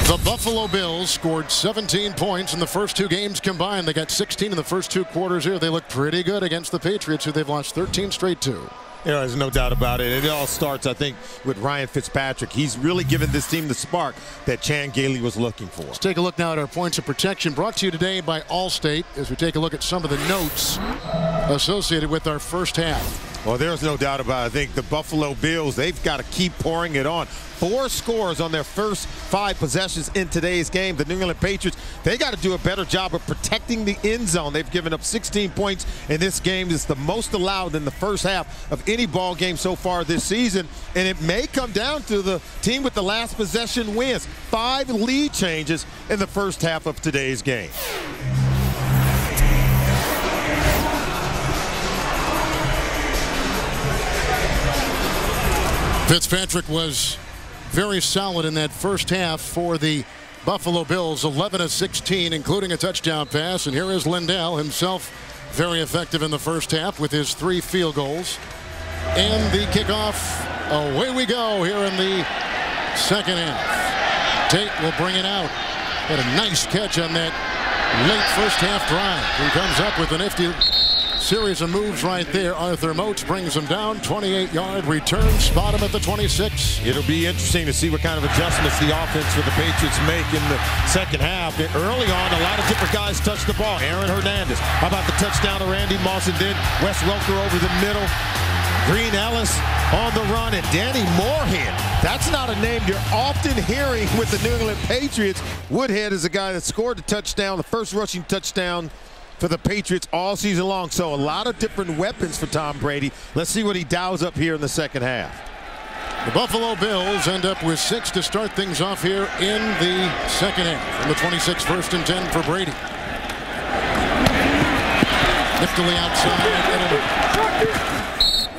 The Buffalo Bills scored 17 points in the first two games combined. They got 16 in the first two quarters here. They look pretty good against the Patriots, who they've lost 13 straight to. You know, there's no doubt about it. It all starts, I think, with Ryan Fitzpatrick. He's really given this team the spark that Chan Gailey was looking for. Let's take a look now at our points of protection, brought to you today by Allstate, as we take a look at some of the notes associated with our first half. Well, there's no doubt about it. I think the Buffalo Bills, they've got to keep pouring it on. 4 scores on their first 5 possessions in today's game. The New England Patriots, they got to do a better job of protecting the end zone. They've given up 16 points in this game. It's the most allowed in the first half of any ball game so far this season. And it may come down to the team with the last possession wins. 5 lead changes in the first half of today's game. Fitzpatrick was very solid in that first half for the Buffalo Bills, 11 of 16, including a touchdown pass. And here is Lindell, himself very effective in the first half with his 3 field goals. And the kickoff, away we go here in the second half. Tate will bring it out. Had a nice catch on that late first half drive. He comes up with a nifty series of moves right there. Arthur Moats brings him down. 28-yard return. Spot him at the 26. It'll be interesting to see what kind of adjustments the offense for the Patriots make in the second half. Early on, a lot of different guys touched the ball. Aaron Hernandez. How about the touchdown to Randy Moss, and then Wes Welker over the middle. Green Ellis on the run, and Danny Moorhead. That's not a name you're often hearing with the New England Patriots. Woodhead is a guy that scored the touchdown, the first rushing touchdown for the Patriots all season long. So a lot of different weapons for Tom Brady. Let's see what he dials up here in the second half. The Buffalo Bills end up with 6 to start things off here in the second half. From the 26, 1st and 10 for Brady. Niftily outside.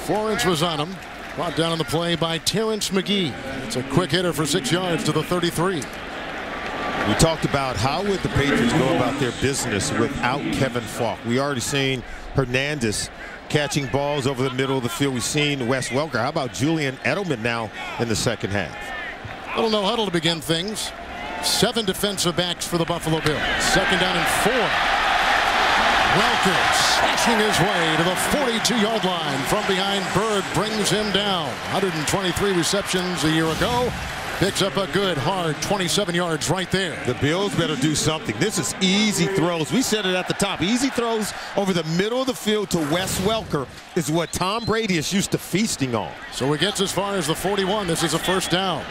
Florence was on him. Brought down on the play by Terrence McGee. It's a quick hitter for 6 yards to the 33. We talked about how would the Patriots go about their business without Kevin Falk. We already seen Hernandez catching balls over the middle of the field. We've seen Wes Welker. How about Julian Edelman now in the second half? Little no huddle to begin things. 7 defensive backs for the Buffalo Bills. 2nd down and 4. Welker slashing his way to the 42-yard line. From behind, Bird brings him down. 123 receptions a year ago. Picks up a good, hard 27 yards right there. The Bills better do something. This is easy throws. We said it at the top. Easy throws over the middle of the field to Wes Welker is what Tom Brady is used to feasting on. So he gets as far as the 41. This is a first down.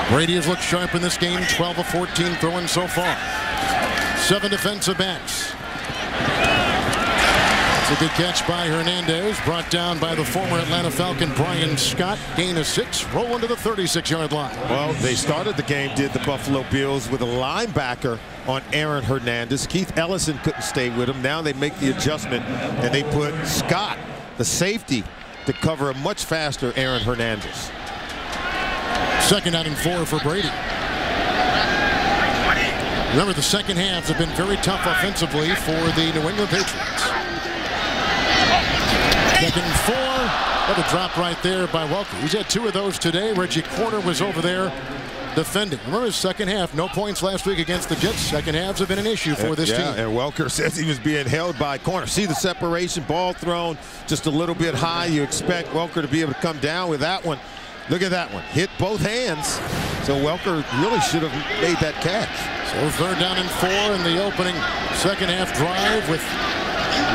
Brady has looked sharp in this game. 12 of 14 throwing so far. 7 defensive backs. A good catch by Hernandez, brought down by the former Atlanta Falcon Brian Scott. Gain of 6, roll into the 36-yard line. Well, they started the game, did the Buffalo Bills, with a linebacker on Aaron Hernandez. Keith Ellison couldn't stay with him. Now they make the adjustment, and they put Scott, the safety, to cover a much faster Aaron Hernandez. 2nd down and 4 for Brady. Remember, the second halves have been very tough offensively for the New England Patriots. 2nd and 4. Another drop right there by Welker. He's had 2 of those today. Reggie Porter was over there defending. Remember his second half. No points last week against the Jets. Second halves have been an issue for this team. And Welker says he was being held by corner. See the separation, ball thrown just a little bit high. You expect Welker to be able to come down with that one. Look at that one. Hit both hands. So Welker really should have made that catch. So 3rd down and 4 in the opening second half drive with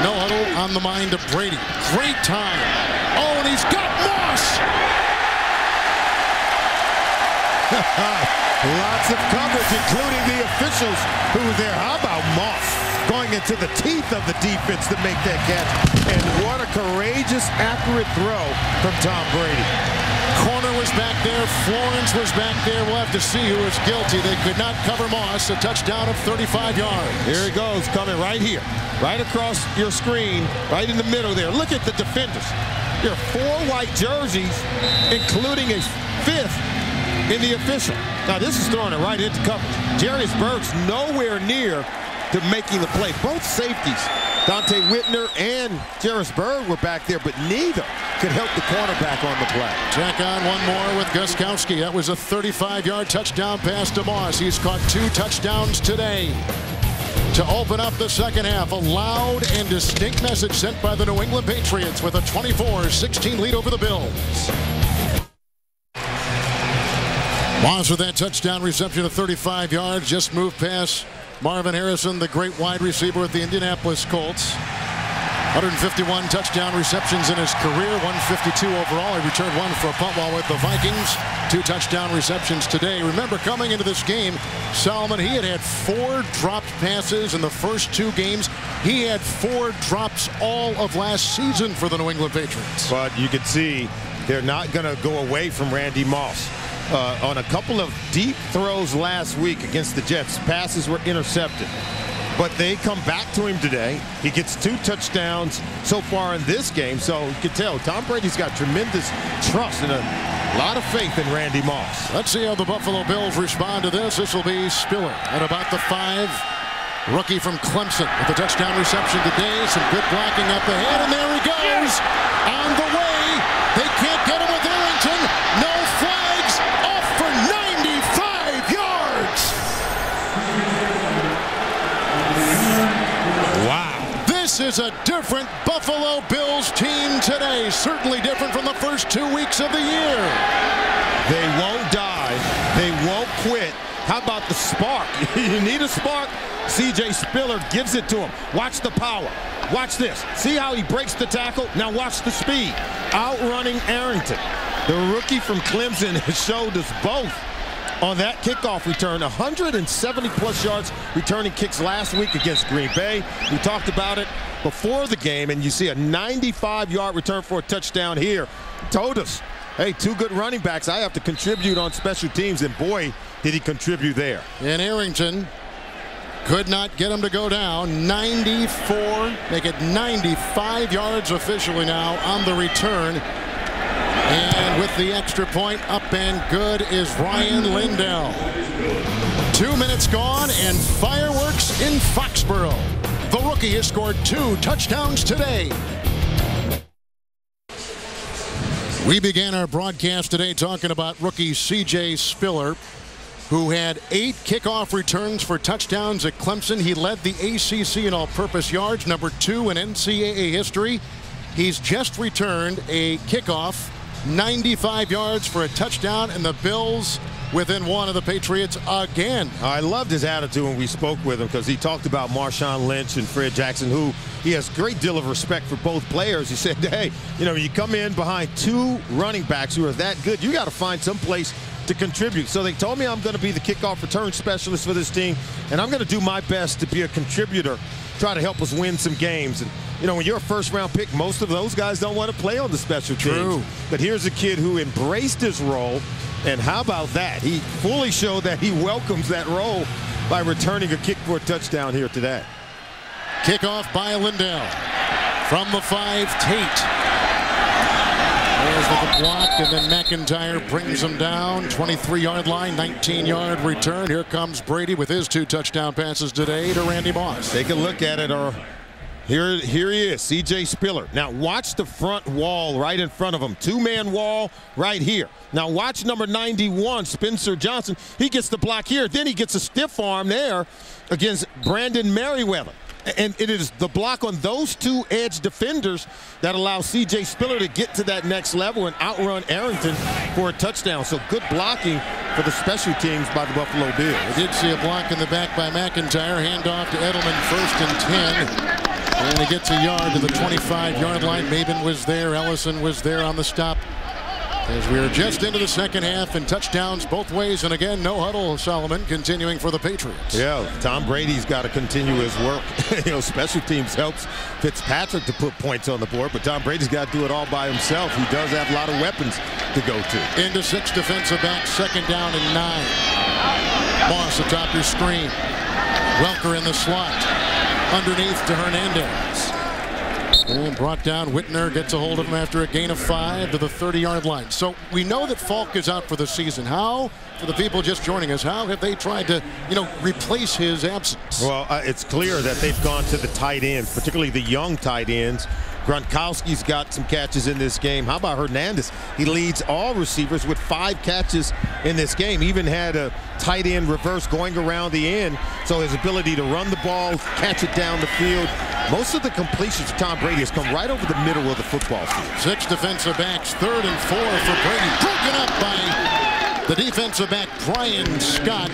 no huddle on the mind of Brady. Great time. Oh, and he's got Moss. Lots of coverage, including the officials who were there. How about Moss going into the teeth of the defense to make that catch? And what a courageous, accurate throw from Tom Brady. Corner was back there. Florence was back there. We'll have to see who is guilty. They could not cover Moss. A touchdown of 35 yards. Here he goes, coming right here. Right across your screen, right in the middle there. Look at the defenders. There are 4 white jerseys, including a 5th in the official. Now, this is throwing it right into coverage. Jarius Burks nowhere near to making the play. Both safeties Dante Whitner and Jarris Bird were back there, but neither could help the cornerback on the play. Tack on one more with Gostkowski. That was a 35-yard touchdown pass to Moss. He's caught 2 touchdowns today. To open up the second half, a loud and distinct message sent by the New England Patriots with a 24-16 lead over the Bills. Moss with that touchdown reception of 35 yards, just moved past Marvin Harrison, the great wide receiver with the Indianapolis Colts. 151 touchdown receptions in his career, 152 overall. He returned 1 for a punt while with the Vikings. 2 touchdown receptions today. Remember, coming into this game, Solomon, he had 4 dropped passes in the first 2 games. He had 4 drops all of last season for the New England Patriots. But you can see they're not going to go away from Randy Moss. On a couple of deep throws last week against the Jets, passes were intercepted. But they come back to him today. He gets 2 touchdowns so far in this game. So you can tell Tom Brady's got tremendous trust and a lot of faith in Randy Moss. Let's see how the Buffalo Bills respond to this. This will be Spiller at about the 5. Rookie from Clemson with a touchdown reception today. Some good blocking up ahead, and there he goes. On the way. They can't get him with Arrington. No flags. Off for 95 yards. Wow. This is a different Buffalo Bills team today. Certainly different from the first 2 weeks of the year. They won't die. They won't quit. How about the spark? You need a spark? C.J. Spiller gives it to him. Watch the power. Watch this. See how he breaks the tackle? Now watch the speed. Outrunning Arrington. The rookie from Clemson has showed us both on that kickoff return. 170-plus yards returning kicks last week against Green Bay. We talked about it before the game, and you see a 95-yard return for a touchdown here. Told us, hey, 2 good running backs. I have to contribute on special teams, and boy, did he contribute there. And Arrington could not get him to go down. 94, make it 95 yards officially now on the return. And with the extra point, up and good is Ryan Lindell. 2 minutes gone and fireworks in Foxborough. The rookie has scored 2 touchdowns today. We began our broadcast today talking about rookie C.J. Spiller, who had 8 kickoff returns for touchdowns at Clemson. He led the ACC in all-purpose yards, #2 in NCAA history. He's just returned a kickoff, 95 yards for a touchdown, and the Bills within 1 of the Patriots again. I loved his attitude when we spoke with him because he talked about Marshawn Lynch and Fred Jackson, who he has a great deal of respect for both players. He said, hey, you know, you come in behind 2 running backs who are that good, you got to find some place to contribute. So they told me I'm going to be the kickoff return specialist for this team, and I'm going to do my best to be a contributor, try to help us win some games. And you know, when you're a first-round pick, most of those guys don't want to play on the special teams. True. But here's a kid who embraced his role, and how about that? He fully showed that he welcomes that role by returning a kick for a touchdown here today. Kickoff by Lindell. From the 5, Tate. There's with the block, and then McIntyre brings him down. 23-yard line, 19-yard return. Here comes Brady with his 2 touchdown passes today to Randy Moss. Take a look at it. Here he is, C.J. Spiller. Now watch the front wall right in front of him. 2-man wall right here. Now watch number 91, Spencer Johnson. He gets the block here. Then he gets a stiff arm there against Brandon Merriweather. And it is the block on those 2 edge defenders that allows C.J. Spiller to get to that next level and outrun Arrington for a touchdown. So good blocking for the special teams by the Buffalo Bills. We did see a block in the back by McIntyre. Handoff to Edelman, 1st and 10. And he gets a yard to the 25-yard line. Maben was there. Ellison was there on the stop. As we are just into the second half, and touchdowns both ways. And again, no huddle, Solomon, continuing for the Patriots. Yeah, Tom Brady's got to continue his work. You know, special teams helps Fitzpatrick to put points on the board, but Tom Brady's got to do it all by himself. He does have a lot of weapons to go to. Into 6 defensive backs, 2nd down and 9. Moss atop your screen. Welker in the slot. Underneath to Hernandez. And brought down. Whitner gets a hold of him after a gain of 5 to the 30-yard line. So we know that Falk is out for the season. How, for the people just joining us, how have they tried to, replace his absence? Well, it's clear that they've gone to the tight ends, particularly the young tight ends. Gronkowski's got some catches in this game. How about Hernandez? He leads all receivers with 5 catches in this game. Even had a tight end reverse going around the end. So his ability to run the ball, catch it down the field. Most of the completions of Tom Brady has come right over the middle of the football field. 6 defensive backs, 3rd and 4 for Brady. Broken up by the defensive back, Brian Scott.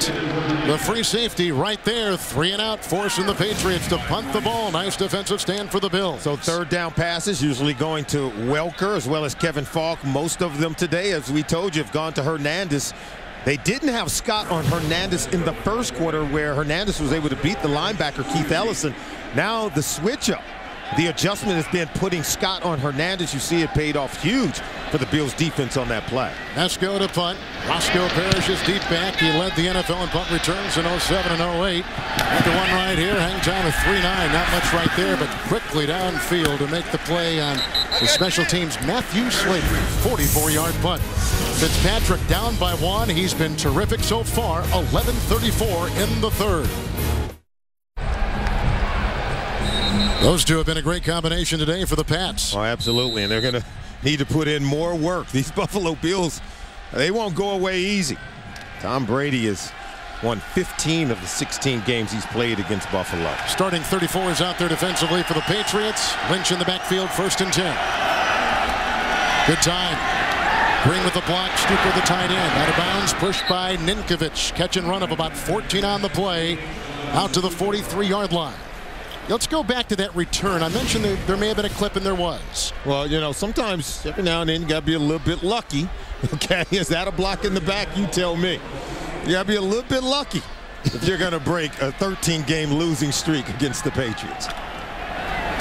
The free safety right there. 3 and out, forcing the Patriots to punt the ball. Nice defensive stand for the Bills. So 3rd down passes usually going to Welker as well as Kevin Falk. Most of them today, as we told you, have gone to Hernandez. They didn't have Scott on Hernandez in the first quarter, where Hernandez was able to beat the linebacker Keith Ellison. Now the switch up. The adjustment has been putting Scott on Hernandez. You see it paid off huge for the Bills defense on that play. Mesco to punt. Roscoe Parrish is deep back. He led the NFL in punt returns in 07 and 08. After one right here, hangs on with 3-9. Not much right there, but quickly downfield to make the play on the special teams. Matthew Slater, 44-yard punt. Fitzpatrick down by 1. He's been terrific so far. 11:34 in the 3rd. Those two have been a great combination today for the Pats. Oh, absolutely, and they're going to need to put in more work. These Buffalo Bills, they won't go away easy. Tom Brady has won 15 of the 16 games he's played against Buffalo. Starting 34 is out there defensively for the Patriots. Lynch in the backfield, 1st and 10. Good time. Green with the block, Stuper the tight end. Out of bounds, pushed by Ninkovich. Catch and run of about 14 on the play. Out to the 43-yard line. Let's go back to that return. I mentioned there may have been a clip, and there was. Well, sometimes every now and then you got to be a little bit lucky. Okay, is that a block in the back? You tell me. You got to be a little bit lucky if you're going to break a 13-game losing streak against the Patriots.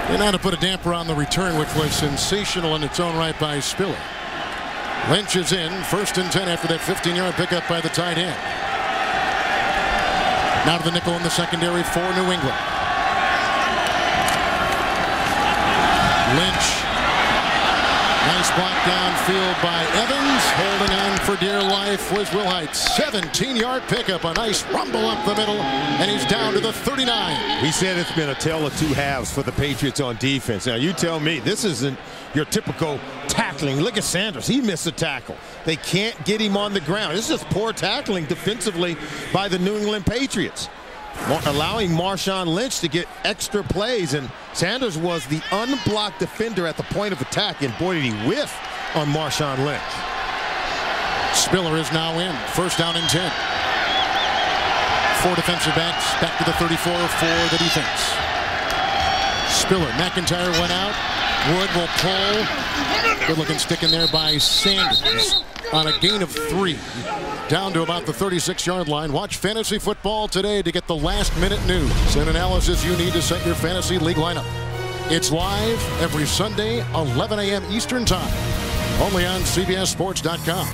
And now to put a damper on the return, which was sensational in its own right by Spiller. Lynch is in, 1st and 10 after that 15-yard pickup by the tight end. Now to the nickel in the secondary for New England. Lynch. Nice block downfield by Evans. Holding on for dear life was Wilhite. 17-yard pickup. A nice rumble up the middle. And he's down to the 39. We said it's been a tale of 2 halves for the Patriots on defense. Now, you tell me, this isn't your typical tackling. Look at Sanders. He missed a tackle. They can't get him on the ground. This is just poor tackling defensively by the New England Patriots, allowing Marshawn Lynch to get extra plays, and Sanders was the unblocked defender at the point of attack, and boy, did he whiff on Marshawn Lynch. Spiller is now in, 1st down and 10. 4 defensive backs back to the 34 for the defense. Spiller, McIntyre went out. Wood will pull. Good looking stick in there by Sanders on a gain of 3. Down to about the 36-yard line. Watch Fantasy Football today to get the last-minute news and analysis you need to set your fantasy league lineup. It's live every Sunday, 11 a.m. Eastern Time, only on CBSSports.com.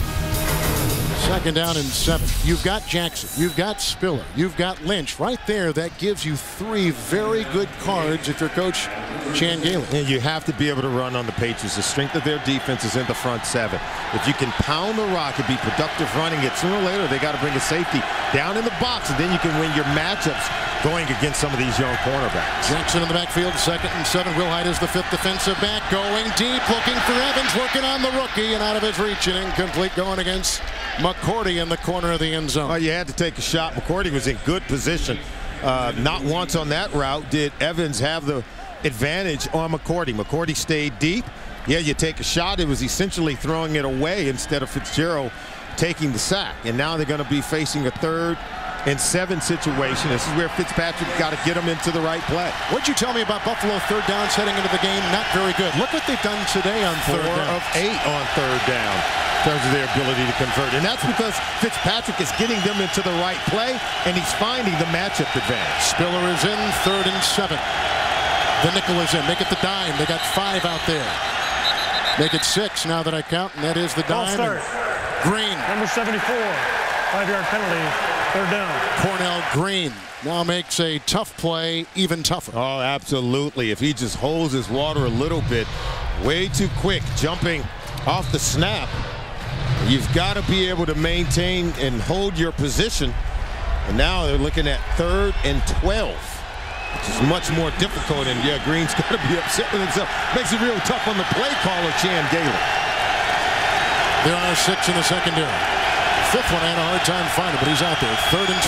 2nd down and 7. You've got Jackson. You've got Spiller. You've got Lynch. Right there, that gives you 3 very good cards if you're Coach Chan Gailey. And you have to be able to run on the Patriots. The strength of their defense is in the front 7. If you can pound the rock and be productive running it, sooner or later they got to bring a safety down in the box, and then you can win your matchups going against some of these young cornerbacks. Jackson in the backfield, 2nd and 7. Wilhite is the 5th defensive back, going deep, looking for Evans, working on the rookie, and out of his reach, and incomplete, going against McCourty in the corner of the end zone. Oh, you had to take a shot. McCourty was in good position. Not once on that route did Evans have the advantage on McCourty. McCourty stayed deep. Yeah, you take a shot. It was essentially throwing it away instead of Fitzgerald taking the sack. And now they're going to be facing a 3rd and 7 situation. This is where Fitzpatrick got to get him into the right play. What'd you tell me about Buffalo 3rd downs heading into the game? Not very good. Look what they've done today on 3rd down. 4 of 8 on 3rd down in terms of their ability to convert. And that's because Fitzpatrick is getting them into the right play, and he's finding the matchup advantage. Spiller is in, 3rd and 7. The nickel is in. Make it the dime. They got 5 out there. Make it 6 now that I count, and that is the dime. Start. Green. Number 74, 5-yard penalty. They're down. Cornell Green now makes a tough play even tougher. Oh, absolutely. If he just holds his water a little bit, way too quick, jumping off the snap. You've got to be able to maintain and hold your position. And now they're looking at 3rd and 12, which is much more difficult. And yeah, Green's got to be upset with himself. Makes it real tough on the play caller, Chan Gaylor. There are 6 in the secondary. 5th one had a hard time finding, but he's out there. 3rd and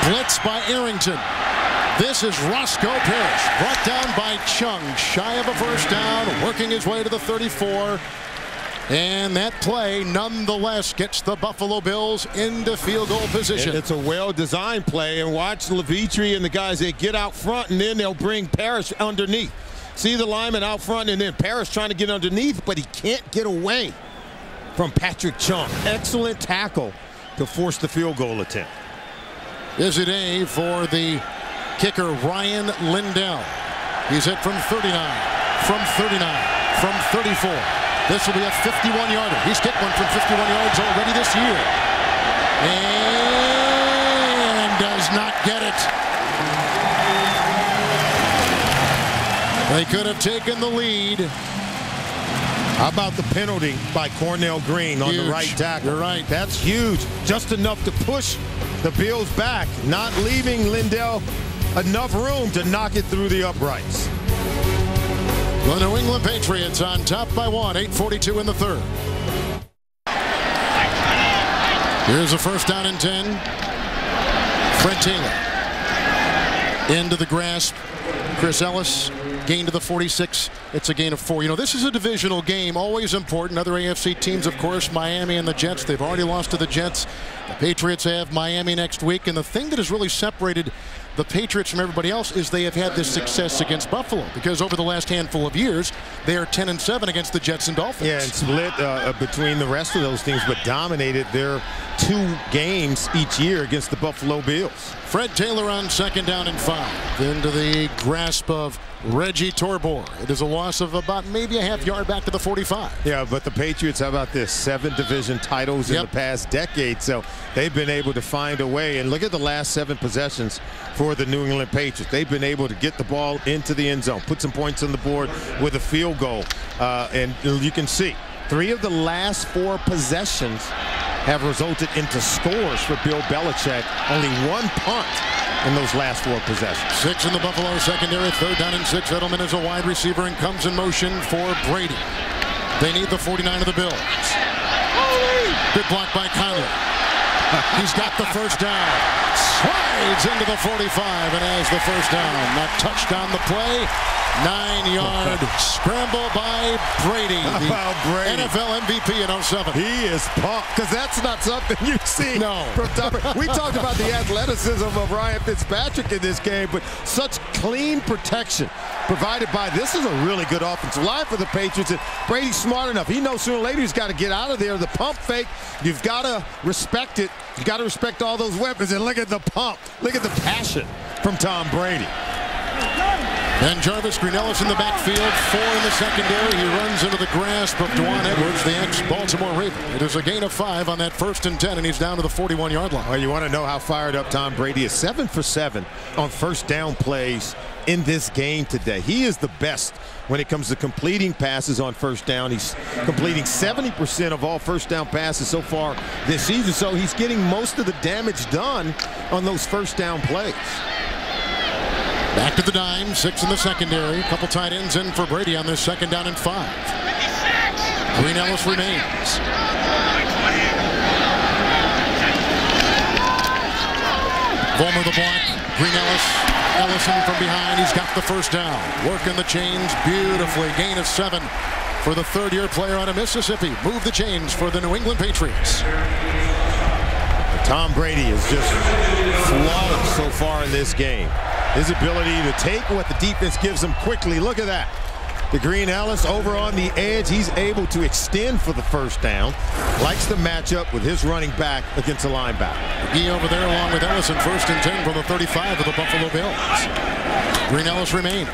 12. Blitz by Arrington. This is Roscoe Parrish, brought down by Chung, shy of a first down, working his way to the 34. And that play, nonetheless, gets the Buffalo Bills into field goal position. And it's a well-designed play, and watch Levitri and the guys, they get out front, and then they'll bring Parrish underneath. See the lineman out front, and then Parrish trying to get underneath, but he can't get away from Patrick Chung. Excellent tackle to force the field goal attempt. Busy day for the kicker Ryan Lindell. He's hit from 39, from 39, from 34. This will be a 51-yarder. He's kicked one from 51 yards already this year. And does not get it. They could have taken the lead. How about the penalty by Cornell Green on the right tackle? You're right. That's huge. Just enough to push the Bills back, not leaving Lindell enough room to knock it through the uprights. The New England Patriots on top by 1, 8:42 in the 3rd. Here's a 1st down and 10. Fred Taylor into the grasp. Chris Ellis gain to the 46. It's a gain of 4. You know, this is a divisional game, always important. Other AFC teams, of course, Miami and the Jets. They've already lost to the Jets. The Patriots have Miami next week. And the thing that has really separated the Patriots from everybody else is they have had this success against Buffalo, because over the last handful of years, they are 10-7 against the Jets and Dolphins. Yeah, and split between the rest of those teams, but dominated their 2 games each year against the Buffalo Bills. Fred Taylor on 2nd down and 5. Into the grasp of Reggie Torbor. It is a loss of about maybe a half yard back to the 45. Yeah, but the Patriots, how about this? 7 division titles in the past decade, so they've been able to find a way. And look at the last 7 possessions for the New England Patriots. They've been able to get the ball into the end zone, put some points on the board with a field goal. And you can see 3 of the last 4 possessions have resulted into scores for Bill Belichick. Only 1 punt in those last 4 possessions. 6 in the Buffalo secondary. 3rd down and 6. Edelman is a wide receiver and comes in motion for Brady. They need the 49 of the Bills. Good block by Conley. He's got the 1st down. Slides into the 45 and has the 1st down. Not touched on the play. 9-yard scramble by Brady. The NFL MVP in 07. He is pumped, because that's not something you see. No. From Tom. We talked about the athleticism of Ryan Fitzpatrick in this game, but such clean protection provided by, this is a really good offensive line for the Patriots. And Brady's smart enough. He knows sooner or later he's got to get out of there. The pump fake, you've got to respect it. You've got to respect all those weapons. And look at the pump. Look at the passion from Tom Brady. And Jarvis Green-Ellis in the backfield, 4 in the secondary. He runs into the grasp of Dwan Edwards, the ex-Baltimore Raven. It is a gain of 5 on that 1st and 10, and he's down to the 41-yard line. Well, you want to know how fired up Tom Brady is. 7 for 7 on 1st down plays in this game today. He is the best when it comes to completing passes on 1st down. He's completing 70% of all 1st down passes so far this season, so he's getting most of the damage done on those 1st down plays. Back to the dime, 6 in the secondary. A couple tight ends in for Brady on this 2nd down and 5. Green-Ellis remains. Vollmer the block. Green-Ellis. Ellison from behind. He's got the 1st down. Working the chains beautifully. Gain of 7 for the 3rd-year player out of Mississippi. Move the chains for the New England Patriots. Tom Brady is just flawless so far in this game. His ability to take what the defense gives him quickly. Look at that. The Green-Ellis over on the edge. He's able to extend for the 1st down. Likes the matchup with his running back against a linebacker. McGee over there along with Ellison, 1st and 10 from the 35 of the Buffalo Bills. Green Ellis remains.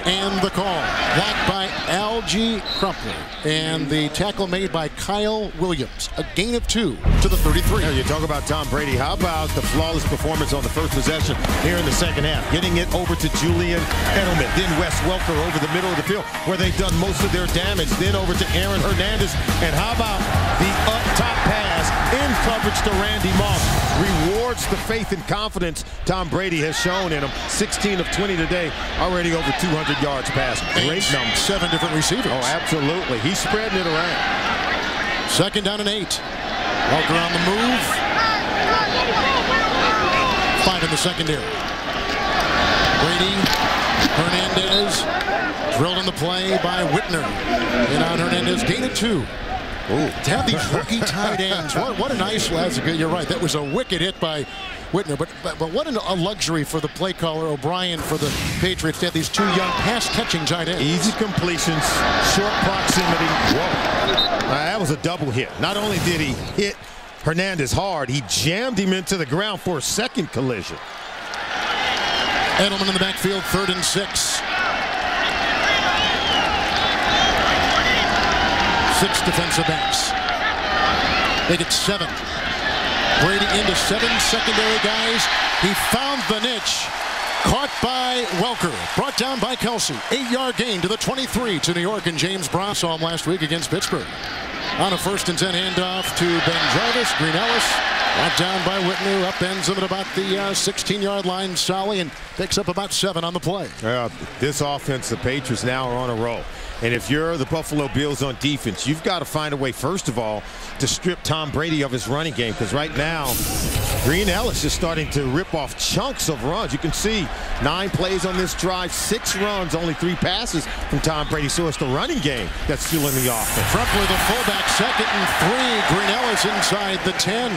And the call. Blocked by Algie Crumpler. And the tackle made by Kyle Williams. A gain of 2 to the 33. You talk about Tom Brady. How about the flawless performance on the first possession here in the second half? Getting it over to Julian Edelman. Then Wes Welker over the middle of the field where they've done most of their damage. Then over to Aaron Hernandez. And how about the up-top pass in coverage to Randy Moss? Rewards the faith and confidence Tom Brady has shown in him. 16 of 20 today. Already over 200 yards passing. Great number. 7 different receivers. Oh, absolutely. He's spreading it around. Second down and 8. Welker on the move. 5 in the secondary. Brady, Hernandez, drilled in the play by Whitner. And on Hernandez, gain of 2. Ooh. To have these rookie tight ends, what a nice, you're right, that was a wicked hit by Whitner, but what a luxury for the play caller O'Brien for the Patriots to have these 2 young pass-catching tight ends. Easy completions, short proximity. Whoa. That was a double hit. Not only did he hit Hernandez hard, he jammed him into the ground for a second collision. Edelman in the backfield, 3rd and 6. 6 defensive backs. They get 7. Brady into 7 secondary guys. He found the niche. Caught by Welker. Brought down by Kelsey. 8-yard gain to the 23 to New York, and James Brown saw him last week against Pittsburgh. On a 1st and 10 handoff to Ben Jarvis. Green Ellis. Brought down by Whitner. Upends him at about the 16-yard line. Solly, and picks up about 7 on the play. This offense, the Patriots now are on a roll. And if you're the Buffalo Bills on defense, you've got to find a way, first of all, to strip Tom Brady of his running game. Because right now, Green Ellis is starting to rip off chunks of runs. You can see 9 plays on this drive, 6 runs, only 3 passes from Tom Brady. So it's the running game that's fueling the offense. Crumpler, the fullback, 2nd and 3. Green Ellis inside the 10.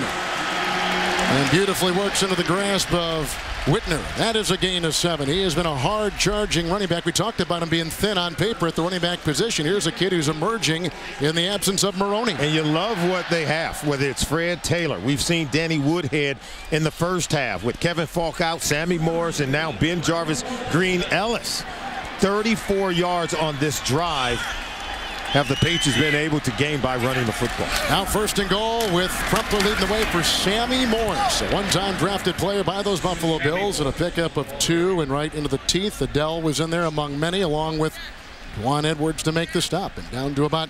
And beautifully works into the grasp of Whitner. That is a gain of 7. He has been a hard-charging running back. We talked about him being thin on paper at the running back position. Here's a kid who's emerging in the absence of Maroney. And you love what they have, whether it's Fred Taylor. We've seen Danny Woodhead in the first half with Kevin Falk out, Sammy Morris, and now Ben Jarvis, Green Ellis. 34 yards on this drive. Have the Patriots been able to gain by running the football. Now 1st and goal with Crumpler leading the way for Sammy Morris, a one-time drafted player by those Buffalo Bills, and a pickup of 2 and right into the teeth. Adele was in there among many, along with Juan Edwards to make the stop, and down to about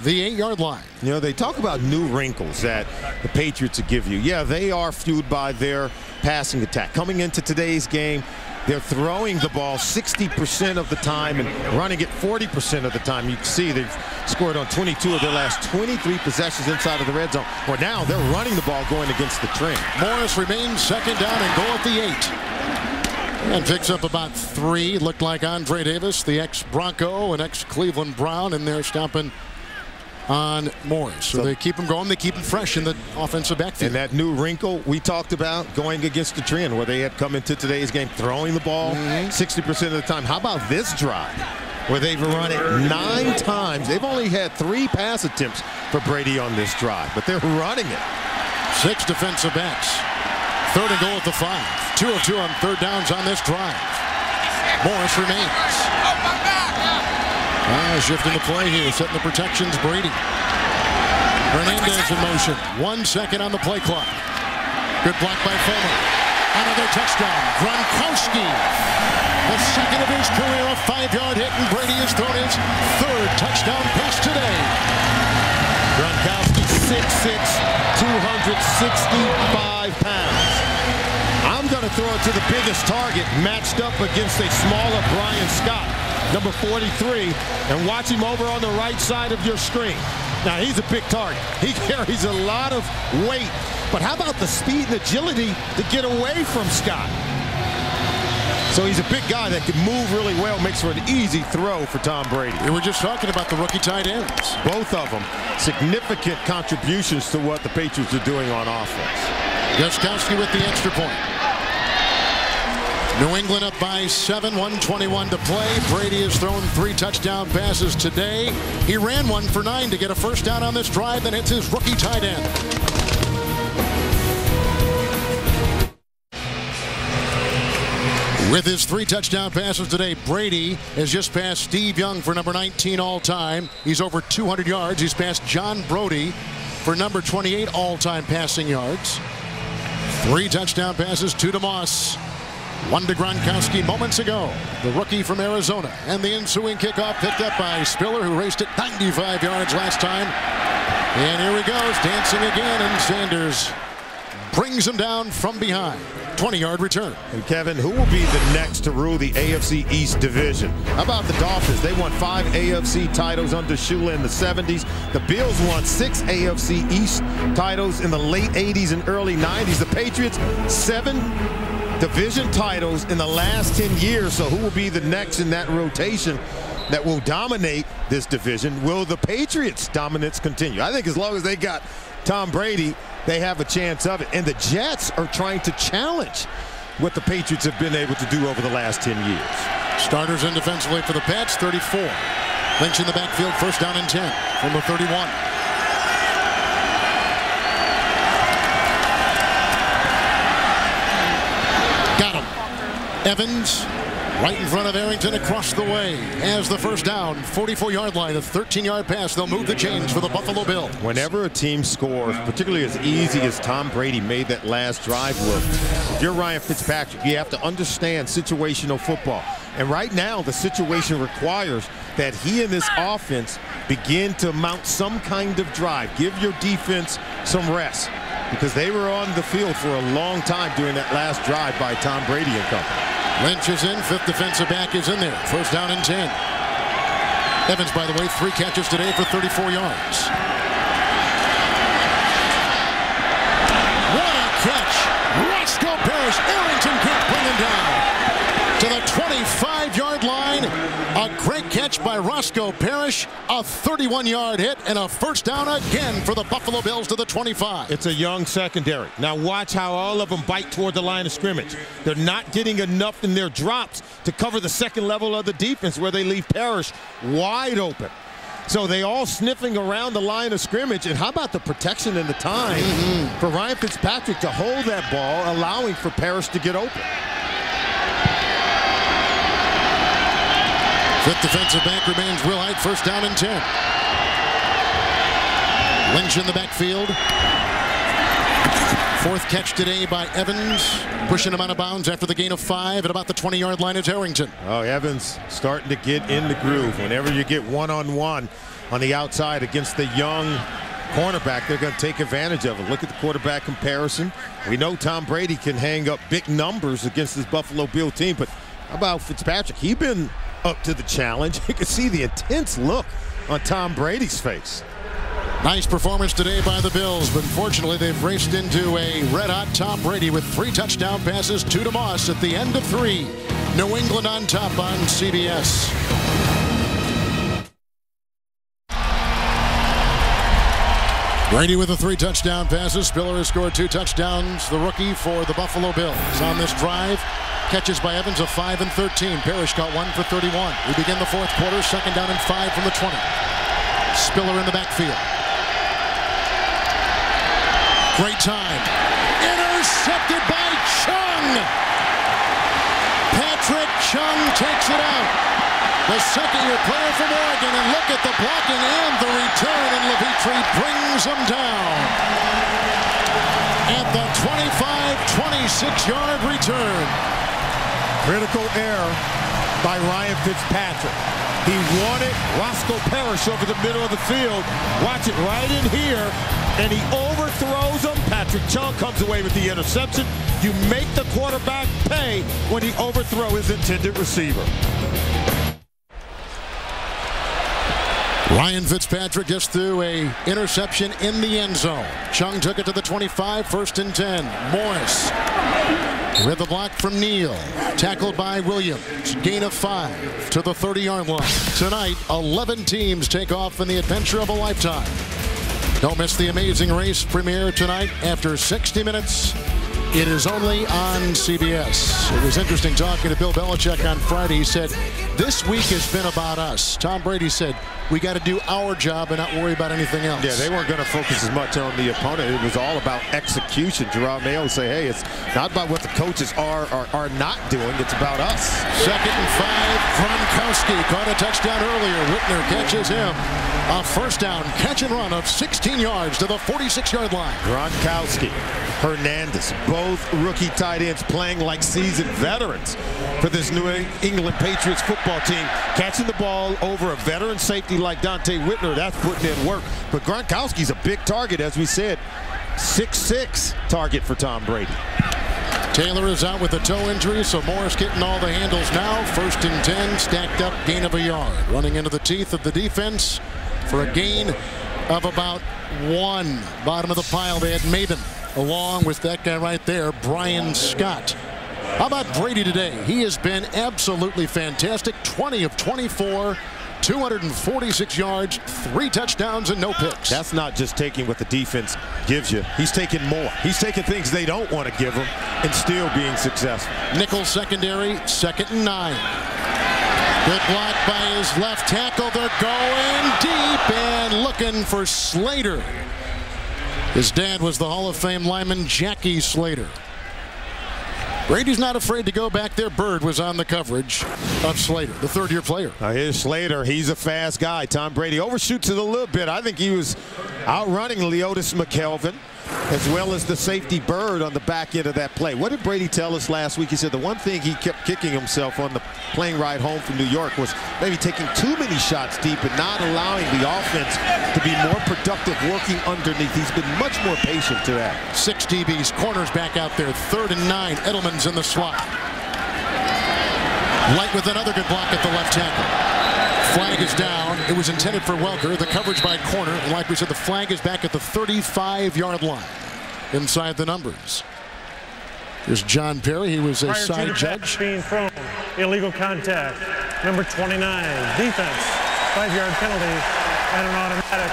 the 8-yard line. You know, they talk about new wrinkles that the Patriots give you. Yeah, they are fueled by their passing attack. Coming into today's game, they're throwing the ball 60% of the time and running it 40% of the time. You can see they've scored on 22 of their last 23 possessions inside of the red zone. Well, now they're running the ball going against the trend. Morris remains 2nd down and goal at the 8. And picks up about 3. Looked like Andre Davis, the ex-Bronco and ex-Cleveland Brown, in there stomping on Morris. So they keep him going. They keep him fresh in the offensive backfield. And that new wrinkle we talked about, going against the trend, where they had come into today's game throwing the ball 60% of the time. How about this drive where they've run it 9 times? They've only had 3 pass attempts for Brady on this drive, but they're running it. 6 defensive backs. 3rd and goal at the 5. 2 of 2 on 3rd downs on this drive. Morris remains. Shifting the play here, setting the protections, Brady. Hernandez in motion. 1 second on the play clock. Good block by Fulmer. Another touchdown. Gronkowski. The 2nd of his career, a 5-yard hit, and Brady has thrown his 3rd touchdown pass today. Gronkowski, 6'6", 265 pounds. I'm going to throw it to the biggest target, matched up against a smaller Brian Scott, number 43, and watch him over on the right side of your screen. Now, he's a big target. He carries a lot of weight, but how about the speed and agility to get away from Scott? So he's a big guy that can move really well, makes for an easy throw for Tom Brady. We were just talking about the rookie tight ends. Both of them, significant contributions to what the Patriots are doing on offense. Gronkowski with the extra point. New England up by 7, 1:21 to play. Brady has thrown 3 touchdown passes today. He ran 1 for 9 to get a 1st down on this drive, then hits his rookie tight end. With his 3 touchdown passes today, Brady has just passed Steve Young for number 19 all-time. He's over 200 yards. He's passed John Brody for number 28 all-time passing yards. 3 touchdown passes, 2 to Moss, 1 to Gronkowski moments ago, the rookie from Arizona. And the ensuing kickoff picked up by Spiller, who raced it 95 yards last time. And here he goes, dancing again, and Sanders brings him down from behind. 20-yard return. And Kevin, who will be the next to rule the AFC East division? How about the Dolphins? They won 5 AFC titles under Shula in the 70s. The Bills won 6 AFC East titles in the late 80s and early 90s. The Patriots, 7 division titles in the last 10 years. So who will be the next in that rotation that will dominate this division? Will the Patriots' dominance continue? I think as long as they got Tom Brady, they have a chance of it. And the Jets are trying to challenge what the Patriots have been able to do over the last 10 years. Starters in defensively for the Pats, 34. Lynch in the backfield, first down and 10 from the 31. Got him. Evans right in front of Arrington across the way as the first down, 44-yard line, a 13-yard pass. They'll move the chains for the Buffalo Bills. Whenever a team scores, particularly as easy as Tom Brady made that last drive look, if you're Ryan Fitzpatrick, you have to understand situational football. And right now, the situation requires that he and this offense begin to mount some kind of drive. Give your defense some rest, because they were on the field for a long time during that last drive by Tom Brady and company. Lynch is in, 5th defensive back is in there. First down and 10. Evans, by the way, 3 catches today for 34 yards. What a catch! Roscoe Parrish, Arrington can't bring him down. To the 25-yard line. A great catch by Roscoe Parrish. A 31-yard hit and a first down again for the Buffalo Bills to the 25. It's a young secondary. Now watch how all of them bite toward the line of scrimmage. They're not getting enough in their drops to cover the second level of the defense, where they leave Parrish wide open. So they all sniffing around the line of scrimmage. And how about the protection and the time for Ryan Fitzpatrick to hold that ball, allowing for Parrish to get open. 5th defensive back remains Will Hyde, first down and 10. Lynch in the backfield. 4th catch today by Evans, pushing him out of bounds after the gain of 5 at about the 20-yard line is Arrington. Oh, Evans starting to get in the groove. Whenever you get one-on-one on the outside against the young cornerback, they're going to take advantage of it. Look at the quarterback comparison. We know Tom Brady can hang up big numbers against this Buffalo Bill team, but how about Fitzpatrick? He's been up to the challenge. You can see the intense look on Tom Brady's face. Nice performance today by the Bills, but unfortunately they've raced into a red-hot Tom Brady with 3 touchdown passes, 2 to Moss at the end of 3. New England on top on CBS. Brady with the 3 touchdown passes. Spiller has scored 2 touchdowns. The rookie for the Buffalo Bills on this drive. Catches by Evans of 5 and 13. Parrish got 1 for 31. We begin the 4th quarter, second down and 5 from the 20. Spiller in the backfield. Great time. Intercepted by Chung. Patrick Chung takes it out. The second-year player from Oregon, and look at the blocking and the return, and Levitre brings him down. At the 26-yard return. Critical error by Ryan Fitzpatrick. He wanted Roscoe Parrish over the middle of the field. Watch it right in here, and he overthrows him. Patrick Chung comes away with the interception. You make the quarterback pay when he overthrows his intended receiver. Ryan Fitzpatrick just threw an interception in the end zone. Chung took it to the 25, first and 10. Morris with the block from Neal. Tackled by Williams. Gain of 5 to the 30-yard line. Tonight, 11 teams take off in the adventure of a lifetime. Don't miss the Amazing Race premiere tonight after 60 minutes It is only on CBS. It was interesting talking to Bill Belichick on Friday. He said, this week has been about us. Tom Brady said, we got to do our job and not worry about anything else. Yeah, they weren't going to focus as much on the opponent. It was all about execution. Gerard Mayo would say, hey, it's not about what the coaches are not doing. It's about us. 2nd and 5. Gronkowski caught a touchdown earlier. Whitner catches him. A first down catch and run of 16 yards to the 46-yard line. Gronkowski, Hernandez, both rookie tight ends playing like seasoned veterans for this New England Patriots football team. Catching the ball over a veteran safety like Dante Whitner, that's putting in work. But Gronkowski's a big target, as we said. 6'6" target for Tom Brady. Taylor is out with a toe injury, so Morris getting all the handles now. 1st and 10, stacked up, gain of a yard. Running into the teeth of the defense for a gain of about 1. Bottom of the pile, they had Maven, along with that guy right there, Brian Scott. How about Brady today? He has been absolutely fantastic. 20 of 24. 246 yards, 3 touchdowns, and no picks. That's not just taking what the defense gives you. He's taking more. He's taking things they don't want to give him and still being successful. Nickel secondary, 2nd and 9. Good block by his left tackle. They're going deep and looking for Slater. His dad was the Hall of Fame lineman Jackie Slater. Brady's not afraid to go back there. Bird was on the coverage of Slater, the 3rd-year player. Here's Slater. He's a fast guy. Tom Brady overshoots it a little bit. I think he was outrunning Leotis McKelvin, as well as the safety Bird on the back end of that play. What did Brady tell us last week? He said the one thing he kept kicking himself on the plane ride home from New York was maybe taking too many shots deep and not allowing the offense to be more productive working underneath. He's been much more patient to that. 6 DBs, corners back out there. 3rd and 9. Edelman's in the slot. Light with another good block at the left tackle. Flag is down. It was intended for Welker. The coverage by corner. And like we said, the flag is back at the 35-yard line. Inside the numbers. Here's John Perry. He was a side judge. Being thrown. Illegal contact. Number 29. Defense. 5-yard penalty. And an automatic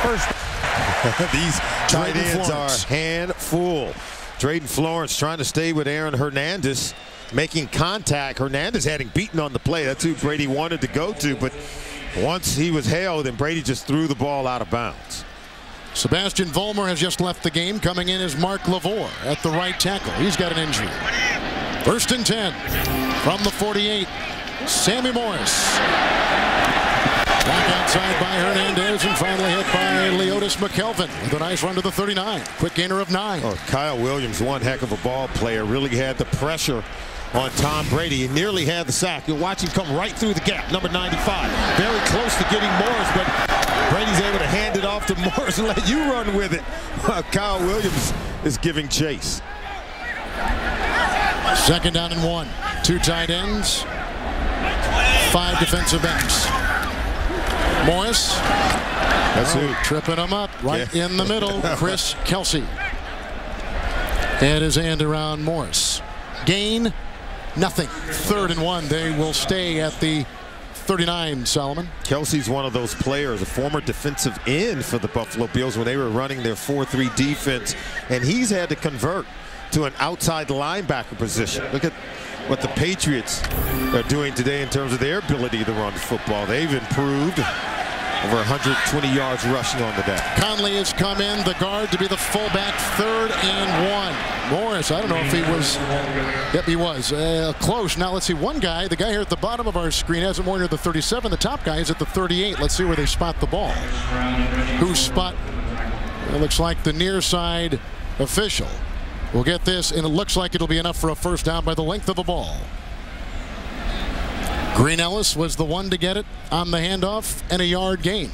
first. These tight ends are handful. Drayden Florence trying to stay with Aaron Hernandez. Making contact. Hernandez had him beaten on the play. That's who Brady wanted to go to, but once he was held, and Brady just threw the ball out of bounds. Sebastian Vollmer has just left the game. Coming in is Mark Lavore at the right tackle. He's got an injury. 1st and 10 from the 48. Sammy Morris. Back outside by Hernandez and finally hit by Leotis McKelvin with a nice run to the 39. Quick gainer of 9. Oh, Kyle Williams, one heck of a ball player, really had the pressure on Tom Brady. He nearly had the sack. You'll watch him come right through the gap. Number 95. Very close to getting Morris, but Brady's able to hand it off to Morris and let you run with it. Kyle Williams is giving chase. 2nd down and 1. 2 tight ends. 5 defensive backs. Morris. That's who. Tripping him up right in the middle. Chris Kelsey. And his hand around Morris. Gain. Nothing. 3rd and 1. They will stay at the 39, Solomon. Kelsey's one of those players, a former defensive end for the Buffalo Bills when they were running their 4-3 defense, and he's had to convert to an outside linebacker position. Look at what the Patriots are doing today in terms of their ability to run the football. They've improved. Over 120 yards rushing on the day. Conley has come in, the guard, to be the fullback. 3rd and 1. Morris, I don't know if he was. Yep, he was. Close. Now, let's see. One guy, the guy here at the bottom of our screen, has it more near the 37. The top guy is at the 38. Let's see where they spot the ball. Who spot? It looks like the near side official. We'll get this, and it looks like it'll be enough for a first down by the length of a ball. Green Ellis was the one to get it on the handoff and a yard gain.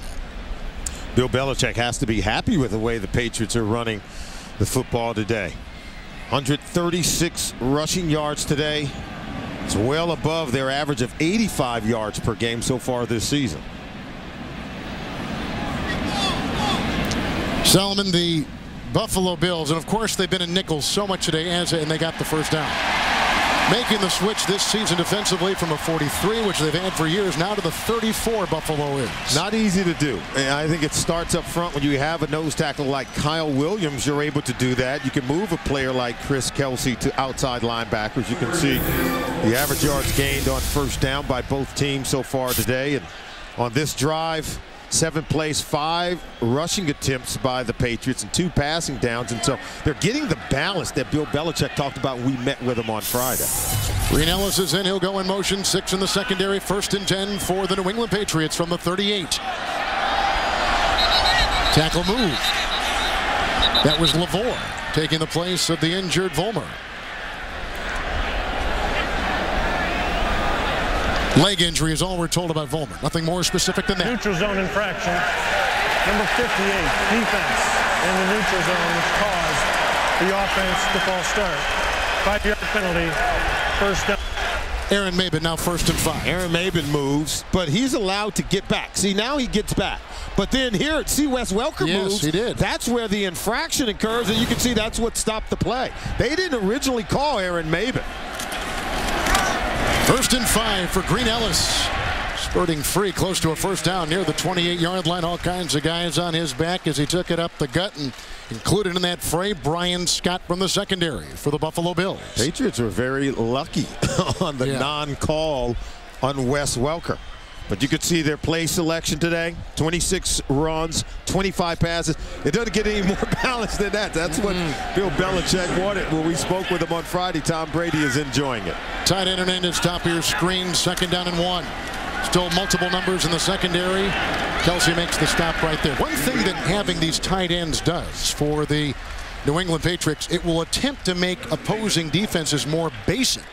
Bill Belichick has to be happy with the way the Patriots are running the football today. 136 rushing yards today. It's well above their average of 85 yards per game so far this season. Solomon, the Buffalo Bills, and of course they've been in nickels so much today, and they got the first down. Making the switch this season defensively from a 43, which they've had for years, now to the 34 Buffalo is. Not easy to do. And I think it starts up front when you have a nose tackle like Kyle Williams. You're able to do that. You can move a player like Chris Kelsey to outside linebackers. You can see the average yards gained on first down by both teams so far today. And on this drive, 7 plays, 5 rushing attempts by the Patriots and 2 passing downs. And so they're getting the balance that Bill Belichick talked about when we met with him on Friday. Green Ellis is in. He'll go in motion. 6 in the secondary. 1st and 10 for the New England Patriots from the 38. Tackle moved. That was LaVore taking the place of the injured Vollmer. Leg injury is all we're told about Vollmer. Nothing more specific than that. Neutral zone infraction. Number 58, defense in the neutral zone, which caused the offense to false start. 5-yard penalty, first down. Aaron Maben now 1st and 5. Aaron Maben moves, but he's allowed to get back. See, now he gets back. But then here, see Wes Welker moves. Yes, he did. That's where the infraction occurs, and you can see that's what stopped the play. They didn't originally call Aaron Maben. 1st and 5 for Green Ellis. Spurting free close to a first down near the 28-yard line. All kinds of guys on his back as he took it up the gut, and included in that fray Brian Scott from the secondary for the Buffalo Bills. Patriots were very lucky on the non-call on Wes Welker. But you could see their play selection today. 26 runs, 25 passes. It doesn't get any more balanced than that. That's what Bill Belichick wanted when we spoke with him on Friday. Tom Brady is enjoying it. Tight end and his top ear screen. 2nd down and 1. Still multiple numbers in the secondary. Kelsey makes the stop right there. One thing that having these tight ends does for the New England Patriots, it will attempt to make opposing defenses more basic.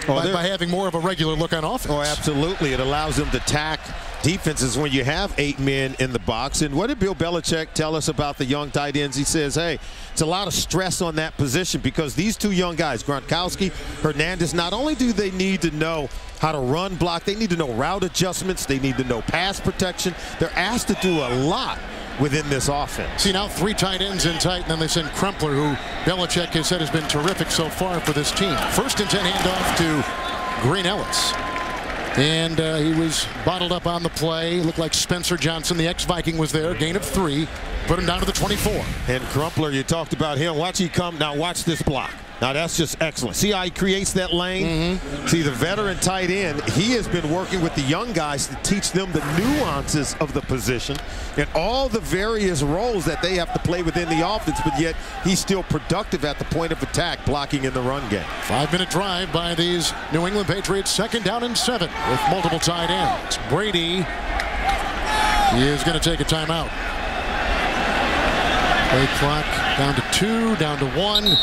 By having more of a regular look on offense. Oh, absolutely. It allows them to attack defenses when you have 8 men in the box. And what did Bill Belichick tell us about the young tight ends? He says, hey, it's a lot of stress on that position because these 2 young guys, Gronkowski, Hernandez, not only do they need to know how to run block, they need to know route adjustments, they need to know pass protection. They're asked to do a lot within this offense. See, now 3 tight ends in tight, and then they send Crumpler, who Belichick has said has been terrific so far for this team. 1st and 10 handoff to Green Ellis. And he was bottled up on the play. Looked like Spencer Johnson, the ex-Viking, was there. Gain of 3. Put him down to the 24. And Crumpler, you talked about him. Watch he come. Now watch this block. Now that's just excellent. See how he creates that lane? See, the veteran tight end, he has been working with the young guys to teach them the nuances of the position and all the various roles that they have to play within the offense, but yet he's still productive at the point of attack, blocking in the run game. 5-minute drive by these New England Patriots. 2nd down and 7 with multiple tight ends. Brady is going to take a timeout. Play clock down to 2, down to 1.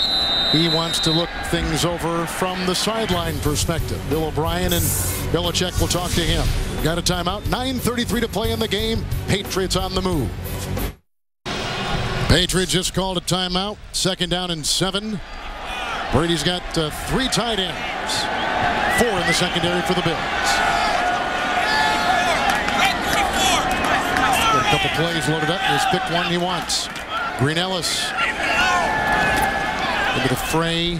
He wants to look things over from the sideline perspective. Bill O'Brien and Belichick will talk to him. Got a timeout. 9:33 to play in the game. Patriots on the move. Patriots just called a timeout. 2nd down and 7. Brady's got 3 tight ends. 4 in the secondary for the Bills. Got a couple plays loaded up. He's picked one he wants. Green Ellis into the fray.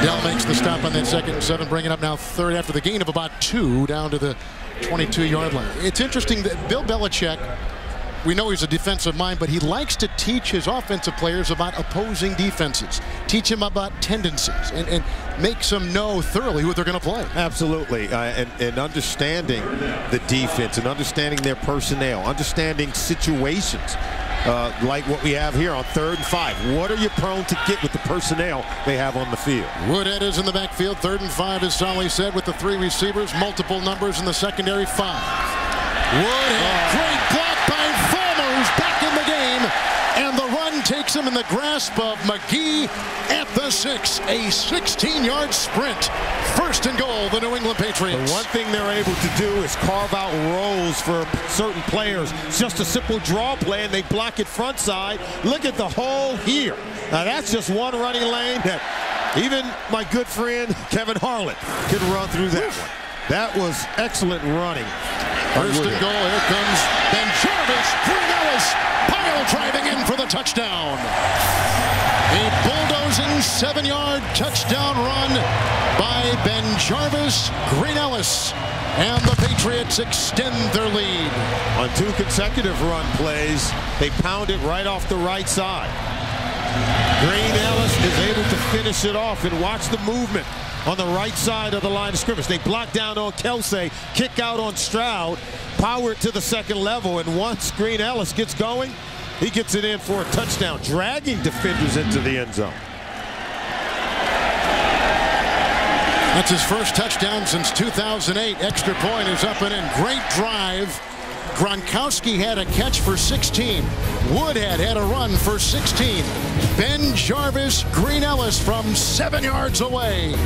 Dell makes the stop on that 2nd and 7, bringing up now 3rd after the gain of about 2 down to the 22-yard line. It's interesting that Bill Belichick, we know he's a defensive mind, but he likes to teach his offensive players about opposing defenses, teach them about tendencies, and makes them know thoroughly who they're going to play. Absolutely, and understanding the defense and understanding their personnel, understanding situations. Like what we have here on 3rd and 5. What are you prone to get with the personnel they have on the field? Woodhead is in the backfield. 3rd and 5, as Solly said, with the 3 receivers. Multiple numbers in the secondary. 5. Woodhead, great block by Vollmer, who's back in the game. And the run takes him in the grasp of McGee at the 6. A 16-yard sprint. 1st and goal, the New England Patriots. The one thing they're able to do is carve out roles for certain players. It's just a simple draw play, and they block it front side. Look at the hole here. Now, that's just one running lane that even my good friend Kevin Harlan could run through that one. That was excellent running. 1st and goal. Here comes Ben Jarvis. Green Ellis pile driving in for the touchdown. A bulldozing 7-yard touchdown run by Ben Jarvis, Green Ellis, and the Patriots extend their lead. On 2 consecutive run plays, they pound it right off the right side. Green Ellis is able to finish it off, and watch the movement on the right side of the line of scrimmage. They block down on Kelsey, kick out on Stroud, power it to the second level, and once Green Ellis gets going, he gets it in for a touchdown, dragging defenders into the end zone. That's his first touchdown since 2008. Extra point is up and in. Great drive. Gronkowski had a catch for 16. Woodhead had a run for 16. Ben Jarvis, Green Ellis from 7 yards away.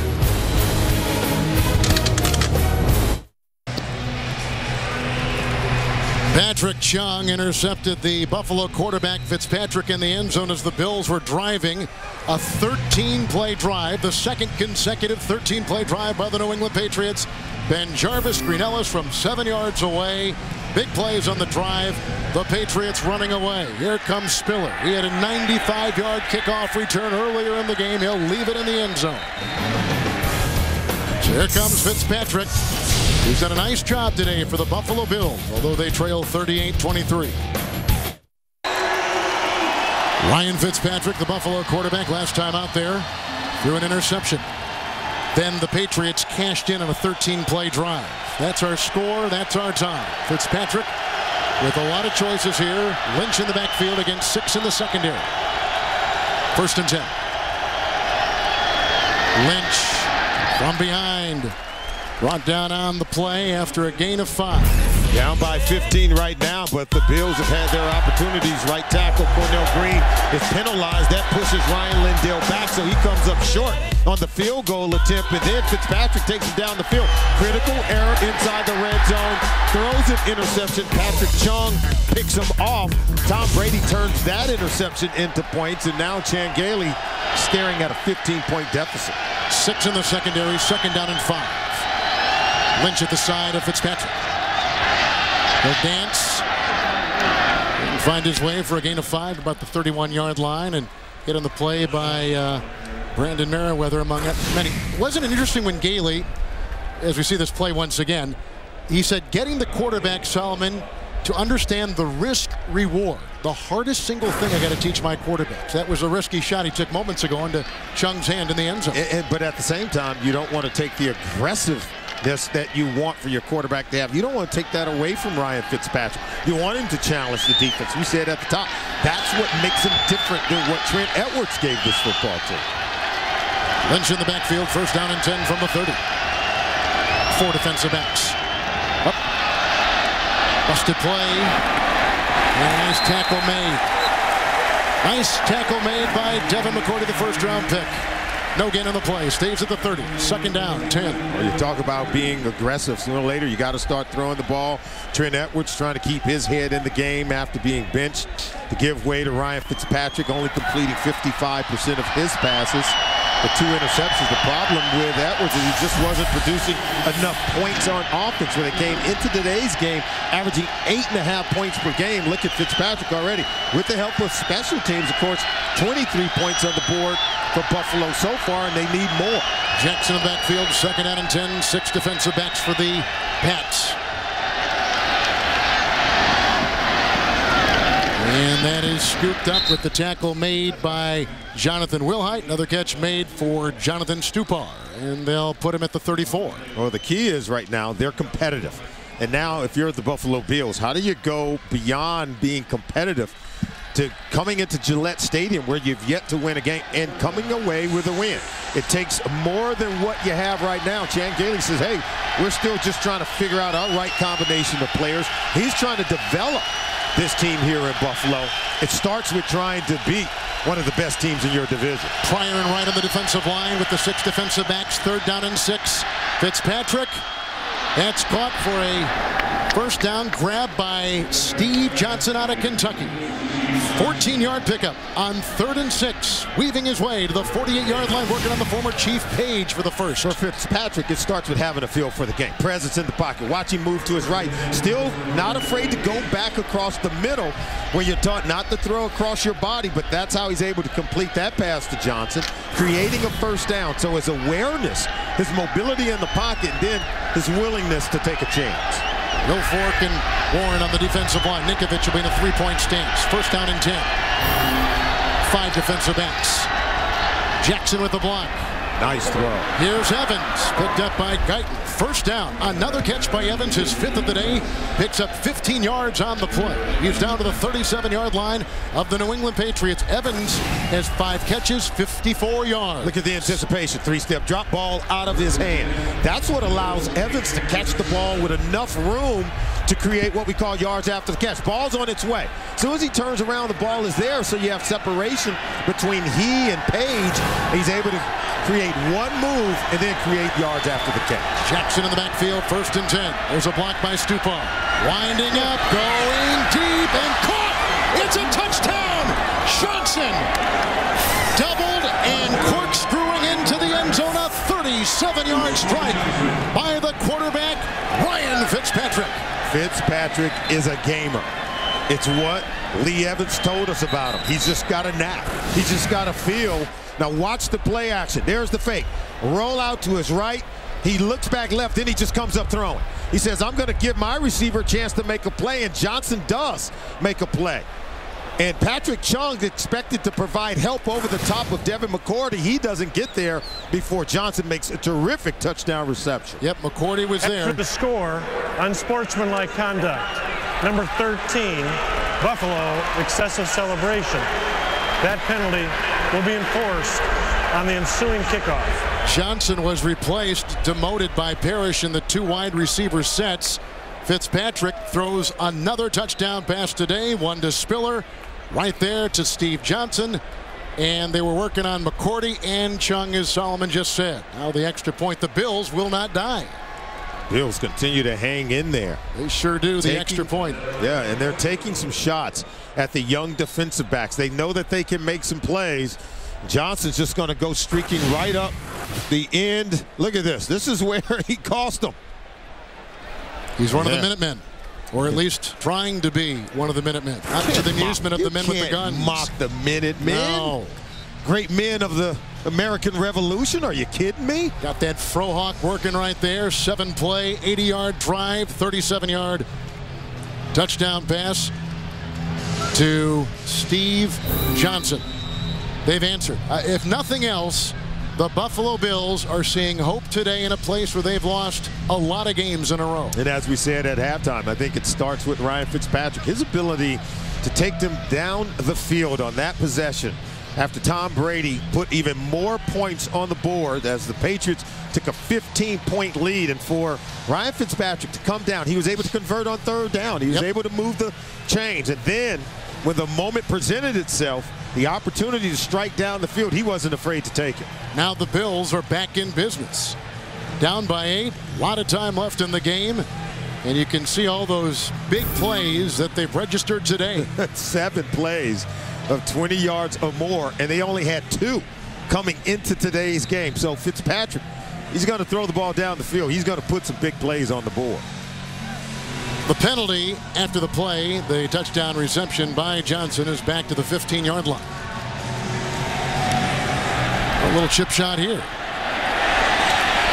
Patrick Chung intercepted the Buffalo quarterback Fitzpatrick in the end zone as the Bills were driving a 13-play drive, the second consecutive 13-play drive by the New England Patriots. Ben Jarvis, Green Ellis from 7 yards away. Big plays on the drive. The Patriots running away. Here comes Spiller. He had a 95-yard kickoff return earlier in the game. He'll leave it in the end zone. Here comes Fitzpatrick. He's done a nice job today for the Buffalo Bills, although they trail 38-23. Ryan Fitzpatrick, the Buffalo quarterback, last time out there, threw an interception. Then the Patriots cashed in on a 13-play drive. That's our score. That's our time. Fitzpatrick with a lot of choices here. Lynch in the backfield against 6 in the secondary. 1st and 10. Lynch from behind. Brought down on the play after a gain of 5. Down by 15 right now, but the Bills have had their opportunities. Right tackle Cornell Green is penalized. That pushes Ryan Lindell back, so he comes up short on the field goal attempt, and then Fitzpatrick takes him down the field. Critical error inside the red zone. Throws an interception. Patrick Chung picks him off. Tom Brady turns that interception into points, and now Chan Gailey staring at a 15-point deficit. 6 in the secondary, 2nd down and 5. Lynch at the side of Fitzpatrick. He'll dance. He'll find his way for a gain of 5 about the 31-yard line and hit on the play by Brandon Merriweather among many. Wasn't it interesting when Gailey, as we see this play once again, he said getting the quarterback, Solomon, to understand the risk-reward. The hardest single thing I got to teach my quarterbacks. That was a risky shot he took moments ago into Chung's hand in the end zone. But at the same time, you don't want to take the aggressiveness that you want for your quarterback to have. You don't want to take that away from Ryan Fitzpatrick. You want him to challenge the defense. We said at the top, that's what makes him different than what Trent Edwards gave this football team. Lynch in the backfield, 1st down and 10 from the 30. 4 defensive backs. Up. Busted play. And a nice tackle made. Nice tackle made by Devin McCourty, the 1st-round pick. No gain on the play. Stays at the 30. 2nd down, 10. Well, you talk about being aggressive. Sooner or later, you got to start throwing the ball. Trent Edwards trying to keep his head in the game after being benched to give way to Ryan Fitzpatrick, only completing 55% of his passes. The 2 interceptions. The problem with Edwards is he just wasn't producing enough points on offense when it came into today's game, averaging 8.5 points per game. Look at Fitzpatrick already. With the help of special teams, of course, 23 points on the board for Buffalo so far, and they need more. Jackson in the backfield, 2nd down and 10, 6 defensive backs for the Pats. And that is scooped up with the tackle made by Jonathan Wilhite. Another catch made for Jonathan Stupar. And they'll put him at the 34. Well, the key is right now they're competitive. And now if you're the Buffalo Bills, how do you go beyond being competitive to coming into Gillette Stadium where you've yet to win a game and coming away with a win? It takes more than what you have right now. Chan Gailey says, hey, we're still just trying to figure out our right combination of players. He's trying to develop this team here in Buffalo. It starts with trying to beat one of the best teams in your division. Pryor and Wright on the defensive line with the 6 defensive backs. 3rd down and 6. Fitzpatrick. That's caught for a First down, grabbed by Steve Johnson out of Kentucky. 14-yard pickup on 3rd and 6. Weaving his way to the 48-yard line, working on the former Chief Page for the first. For Fitzpatrick, it starts with having a feel for the game. Presence in the pocket. Watch him move to his right. Still not afraid to go back across the middle where you're taught not to throw across your body, but that's how he's able to complete that pass to Johnson, creating a first down. So his awareness, his mobility in the pocket, and then his willingness to take a chance. Wilfork and Warren on the defensive line. Ninkovich will be in a 3-point stance. First down and 10. 5 defensive backs. Jackson with the block. Nice throw. Here's Evans, picked up by Guyton. First down. Another catch by Evans, his 5th of the day. Picks up 15 yards on the play. He's down to the 37-yard line of the New England Patriots. Evans has 5 catches, 54 yards. Look at the anticipation. 3-step drop, ball out of his hand. That's what allows Evans to catch the ball with enough room to create what we call yards after the catch. Ball's on its way. As soon as he turns around, the ball is there, so you have separation between he and Page. He's able to create one move and then create yards after the catch. Jackson in the backfield, 1st and 10. There's a block by Stupar. Winding up, going deep, and caught! It's a touchdown! Johnson doubled and corkscrewing into the end zone. A 37-yard strike by the quarterback, Ryan Fitzpatrick. Fitzpatrick is a gamer. It's what Lee Evans told us about him. He's just got a knack. He's just got a feel. Now watch the play action. There's the fake. Roll out to his right. He looks back left, then he just comes up throwing. He says, I'm going to give my receiver a chance to make a play, and Johnson does make a play. And Patrick Chung expected to provide help over the top of Devin McCourty. He doesn't get there before Johnson makes a terrific touchdown reception. Yep, McCourty was there. After the score, unsportsmanlike conduct. Number 13, Buffalo, excessive celebration. That penalty will be enforced on the ensuing kickoff. Johnson was replaced, demoted by Parrish in the 2 wide receiver sets. Fitzpatrick throws another touchdown pass today, one to Spiller, right there to Steve Johnson. And they were working on McCourty and Chung, as Solomon just said. Now the extra point, the Bills will not die. Bills continue to hang in there. They sure do, the extra point. Yeah, and they're taking some shots at the young defensive backs. They know that they can make some plays. Johnson's just going to go streaking right up the end. Look at this. This is where he cost them. He's one of the Minutemen, or at least trying to be one of the Minutemen. Not to the amusement of the men with the guns. Mock the Minutemen. No. Great men of the American Revolution. Are you kidding me? Got that Frohawk working right there. 7-play, 80-yard drive, 37-yard touchdown pass to Steve Johnson. They've answered. If nothing else, the Buffalo Bills are seeing hope today in a place where they've lost a lot of games in a row. And as we said at halftime, I think it starts with Ryan Fitzpatrick. His ability to take them down the field on that possession after Tom Brady put even more points on the board as the Patriots took a 15-point lead. And for Ryan Fitzpatrick to come down, he was able to convert on 3rd down. He was able to move the chains. And then when the moment presented itself, the opportunity to strike down the field, he wasn't afraid to take it. Now the Bills are back in business. Down by 8, a lot of time left in the game. And you can see all those big plays that they've registered today. 7 plays of 20 yards or more, and they only had 2 coming into today's game. So Fitzpatrick, he's going to throw the ball down the field. He's going to put some big plays on the board. The penalty after the play, the touchdown reception by Johnson, is back to the 15-yard line. A little chip shot here.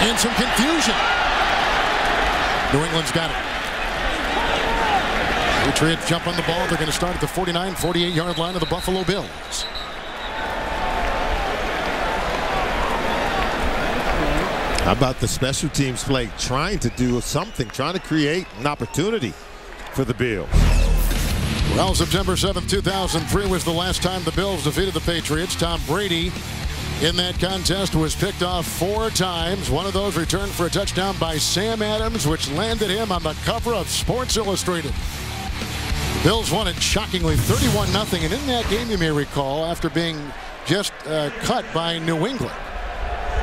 And some confusion. New England's got it. Patriots jump on the ball. They're going to start at the 49, 48-yard line of the Buffalo Bills. How about the special teams play, trying to do something, trying to create an opportunity for the Bills? Well, September 7th, 2003 was the last time the Bills defeated the Patriots. Tom Brady in that contest was picked off 4 times. One of those returned for a touchdown by Sam Adams, which landed him on the cover of Sports Illustrated. The Bills won it shockingly 31-0. And in that game, you may recall, after being just cut by New England,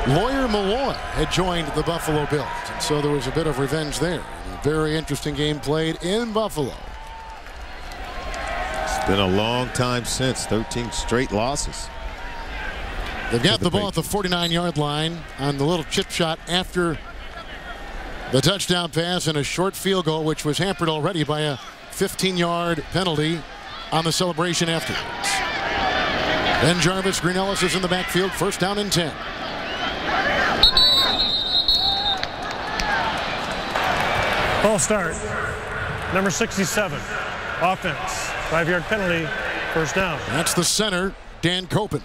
Lawyer Malloy had joined the Buffalo Bills, and so there was a bit of revenge there. A very interesting game played in Buffalo. It's been a long time since 13 straight losses. They've got the ball at the 49-yard line on the little chip shot after the touchdown pass and a short field goal, which was hampered already by a 15-yard penalty on the celebration afterwards. Ben Jarvis, Green Ellis is in the backfield. First down and 10. Ball start. Number 67. Offense. 5-yard penalty. First down. That's the center, Dan Copen.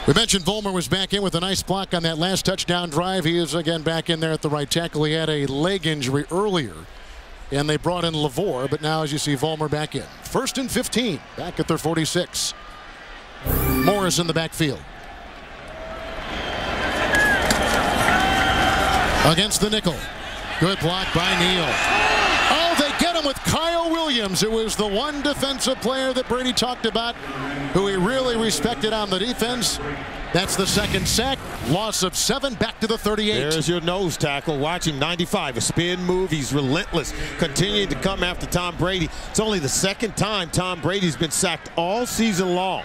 We mentioned Vollmer was back in with a nice block on that last touchdown drive. He is again back in there at the right tackle. He had a leg injury earlier, and they brought in LaVore, but now as you see Vollmer back in. First and 15, back at their 46. Morris in the backfield. Against the nickel. Good block by Neal. Oh, they get him with Kyle Williams, who was the one defensive player that Brady talked about, who he really respected on the defense. That's the second sack. Loss of 7, back to the 38. There's your nose tackle, watching 95. A spin move. He's relentless, continuing to come after Tom Brady. It's only the second time Tom Brady's been sacked all season long.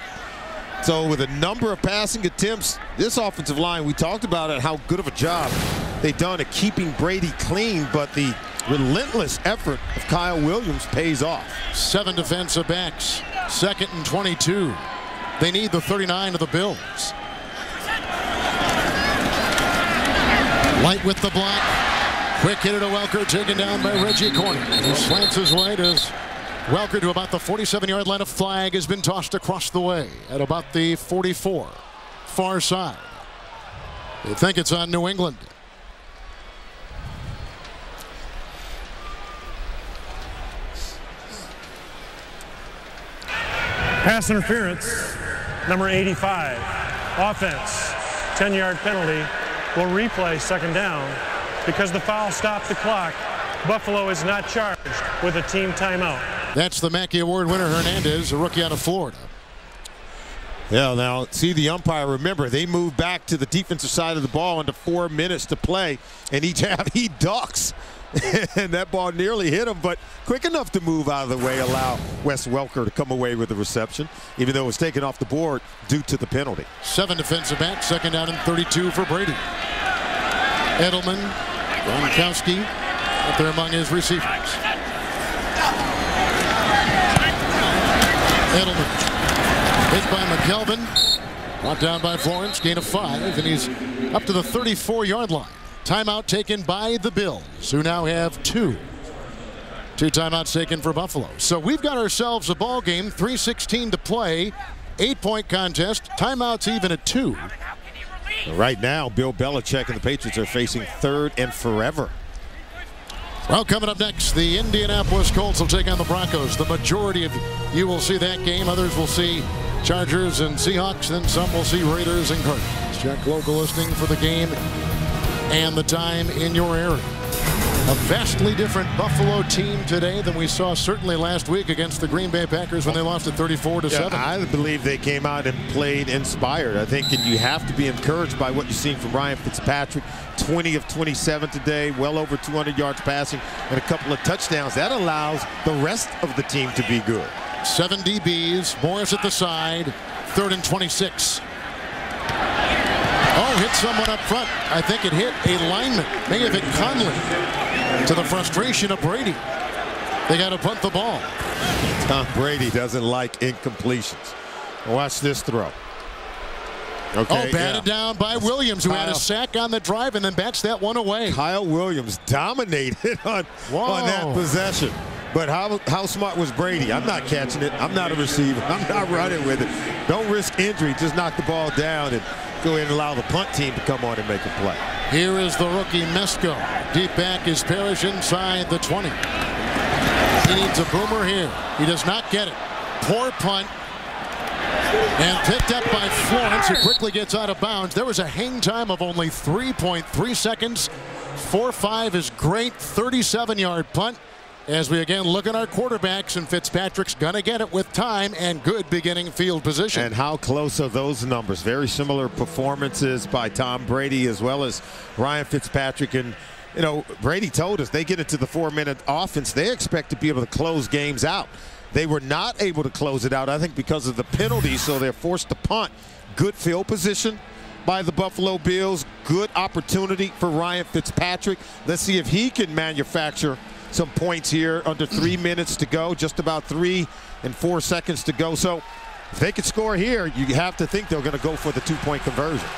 So with a number of passing attempts, this offensive line, we talked about it, how good of a job they've done at keeping Brady clean, but the relentless effort of Kyle Williams pays off. 7 defensive backs. Second and 22. They need the 39 of the Bills. Light with the block. Quick hit to Welker, taken down by Reggie Corner. He slants his way to Welker to about the 47-yard line. A flag has been tossed across the way at about the 44. Far side. They think it's on New England. Pass interference. Number 85. Offense. 10-yard penalty. Will replay second down because the foul stopped the clock. Buffalo is not charged with a team timeout. That's the Mackey Award winner, Hernandez, a rookie out of Florida. Yeah, now see the umpire. Remember, they move back to the defensive side of the ball under 4 minutes to play, and each half he ducks. And that ball nearly hit him, but quick enough to move out of the way, allow Wes Welker to come away with the reception, even though it was taken off the board due to the penalty. 7 defensive backs, second down and 32 for Brady. Edelman, Gronkowski, up there among his receivers. Edelman, hit by McKelvin, brought down by Florence, gain of 5, and he's up to the 34-yard line. Timeout taken by the Bills, who now have 2. 2 timeouts taken for Buffalo. So we've got ourselves a ball game, 3:16 to play, 8-point contest, timeouts even at 2. Right now, Bill Belichick and the Patriots are facing 3rd and forever. Well, coming up next, the Indianapolis Colts will take on the Broncos. The majority of you will see that game. Others will see Chargers and Seahawks. Then some will see Raiders and Cardinals. Check local listing for the game and the time in your area. A vastly different Buffalo team today than we saw certainly last week against the Green Bay Packers when they lost at 34-7. I believe they came out and played inspired. I think you have to be encouraged by what you've seen from Ryan Fitzpatrick. 20 of 27 today, well over 200 yards passing and a couple of touchdowns. That allows the rest of the team to be good. 7 DBs, Morris at the side, 3rd and 26. Oh, hit someone up front. I think it hit a lineman. May have hit Conley, to the frustration of Brady. They got to punt the ball. Tom Brady doesn't like incompletions. Watch this throw. Okay, batted down by Williams, who had a sack on the drive and then bats that one away. Kyle Williams dominated on that possession. But how smart was Brady? I'm not catching it. I'm not a receiver. I'm not running with it. Don't risk injury. Just knock the ball down and go ahead and allow the punt team to come on and make a play. Here is the rookie Mesco. Deep back is Parrish inside the 20. He needs a boomer here. He does not get it. Poor punt. And picked up by Florence, who quickly gets out of bounds. There was a hang time of only 3.3 seconds. 4.5 is great. 37-yard punt. as we again look at our quarterbacks, and Fitzpatrick's going to get it with time and good beginning field position. And how close are those numbers? Very similar performances by Tom Brady as well as Ryan Fitzpatrick. And, you know, Brady told us they get into the 4-minute offense, they expect to be able to close games out. They were not able to close it out, I think, because of the penalties, so they're forced to punt. Good field position by the Buffalo Bills. Good opportunity for Ryan Fitzpatrick. Let's see if he can manufacture some points here under 3 minutes to go, just about 3 and 4 seconds to go. So if they could score here, you have to think they're going to go for the 2-point conversion.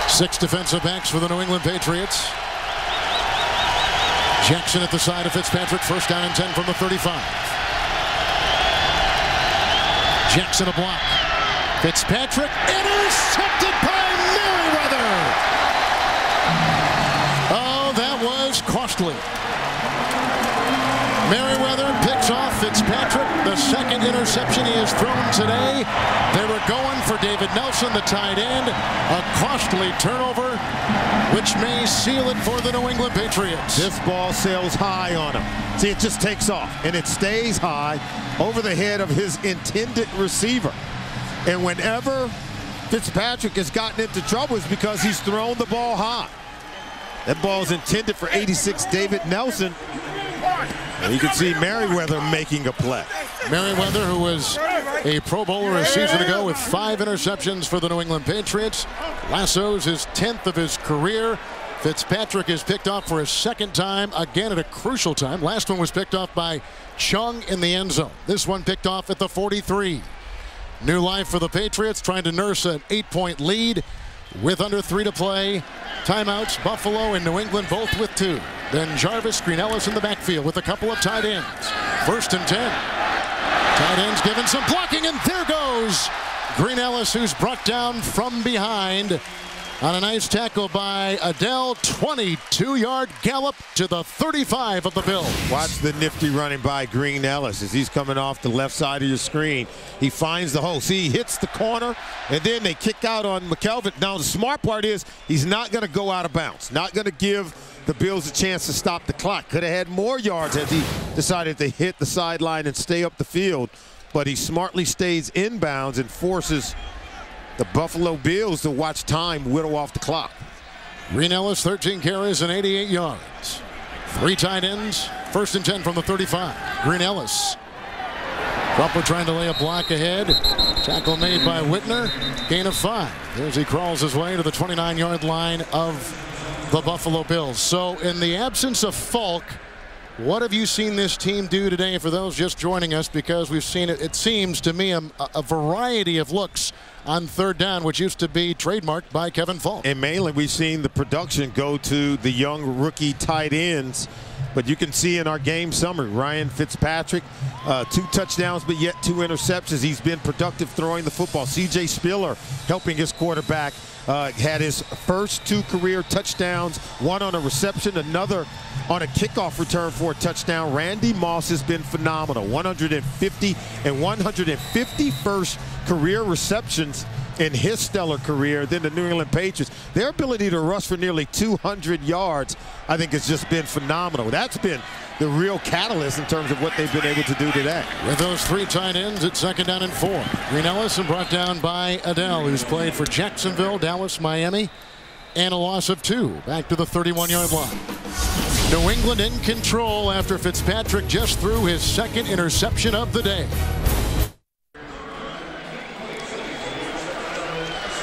6 defensive backs for the New England Patriots. Jackson at the side of Fitzpatrick, first down and 10 from the 35. Jackson a block. Fitzpatrick intercepted by Merriweather. Oh, that was costly. Merriweather picks off Fitzpatrick, the second interception he has thrown today. They were going for David Nelson, the tight end. A costly turnover, which may seal it for the New England Patriots. This ball sails high on him. See, it just takes off, and it stays high over the head of his intended receiver. And whenever Fitzpatrick has gotten into trouble, it's because he's thrown the ball high. That ball is intended for 86 David Nelson. And you can see Merriweather making a play. Merriweather, who was a Pro Bowler a season ago with 5 interceptions for the New England Patriots. Lasso's his 10th of his career. Fitzpatrick is picked off for a second time, again at a crucial time. Last one was picked off by Chung in the end zone. This one picked off at the 43. New life for the Patriots, trying to nurse an 8-point lead with under 3 to play. Timeouts, Buffalo and New England both with 2. Then Jarvis, Green Ellis in the backfield with a couple of tight ends. First and 10. Tight ends given some blocking, and there goes Green Ellis, who's brought down from behind on a nice tackle by Adele. 22-yard gallop to the 35 of the Bills. Watch the nifty running by Green Ellis as he's coming off the left side of your screen. He finds the hole. See, he hits the corner, and then they kick out on McKelvin. Now, the smart part is he's not going to go out of bounds. Not going to give the Bills a chance to stop the clock. Could have had more yards had he decided to hit the sideline and stay up the field. But he smartly stays inbounds and forces the Buffalo Bills to watch time whittle off the clock. Green Ellis, 13 carries and 88 yards. 3 tight ends, first and 10 from the 35. Green Ellis. Cropper trying to lay a block ahead. Tackle made by Whitner. Gain of 5. As he crawls his way to the 29-yard line of the Buffalo Bills. So in the absence of Falk, what have you seen this team do today for those just joining us? Because we've seen it, it seems to me, a variety of looks on third down, which used to be trademarked by Kevin Falk. And mainly we've seen the production go to the young rookie tight ends. But you can see in our game summary, Ryan Fitzpatrick, 2 touchdowns, but yet 2 interceptions. He's been productive throwing the football. C.J. Spiller helping his quarterback. Had his first 2 career touchdowns, 1 on a reception, another on a kickoff return for a touchdown. Randy Moss has been phenomenal. 150 and 151st career receptions in his stellar career. Then the New England Patriots, their ability to rush for nearly 200 yards, I think, has just been phenomenal. That's been the real catalyst in terms of what they've been able to do today. With those 3 tight ends, it's second down and 4. Green Ellis brought down by Adele, who's played for Jacksonville, Dallas, Miami, and a loss of 2. Back to the 31-yard line. New England in control after Fitzpatrick just threw his second interception of the day.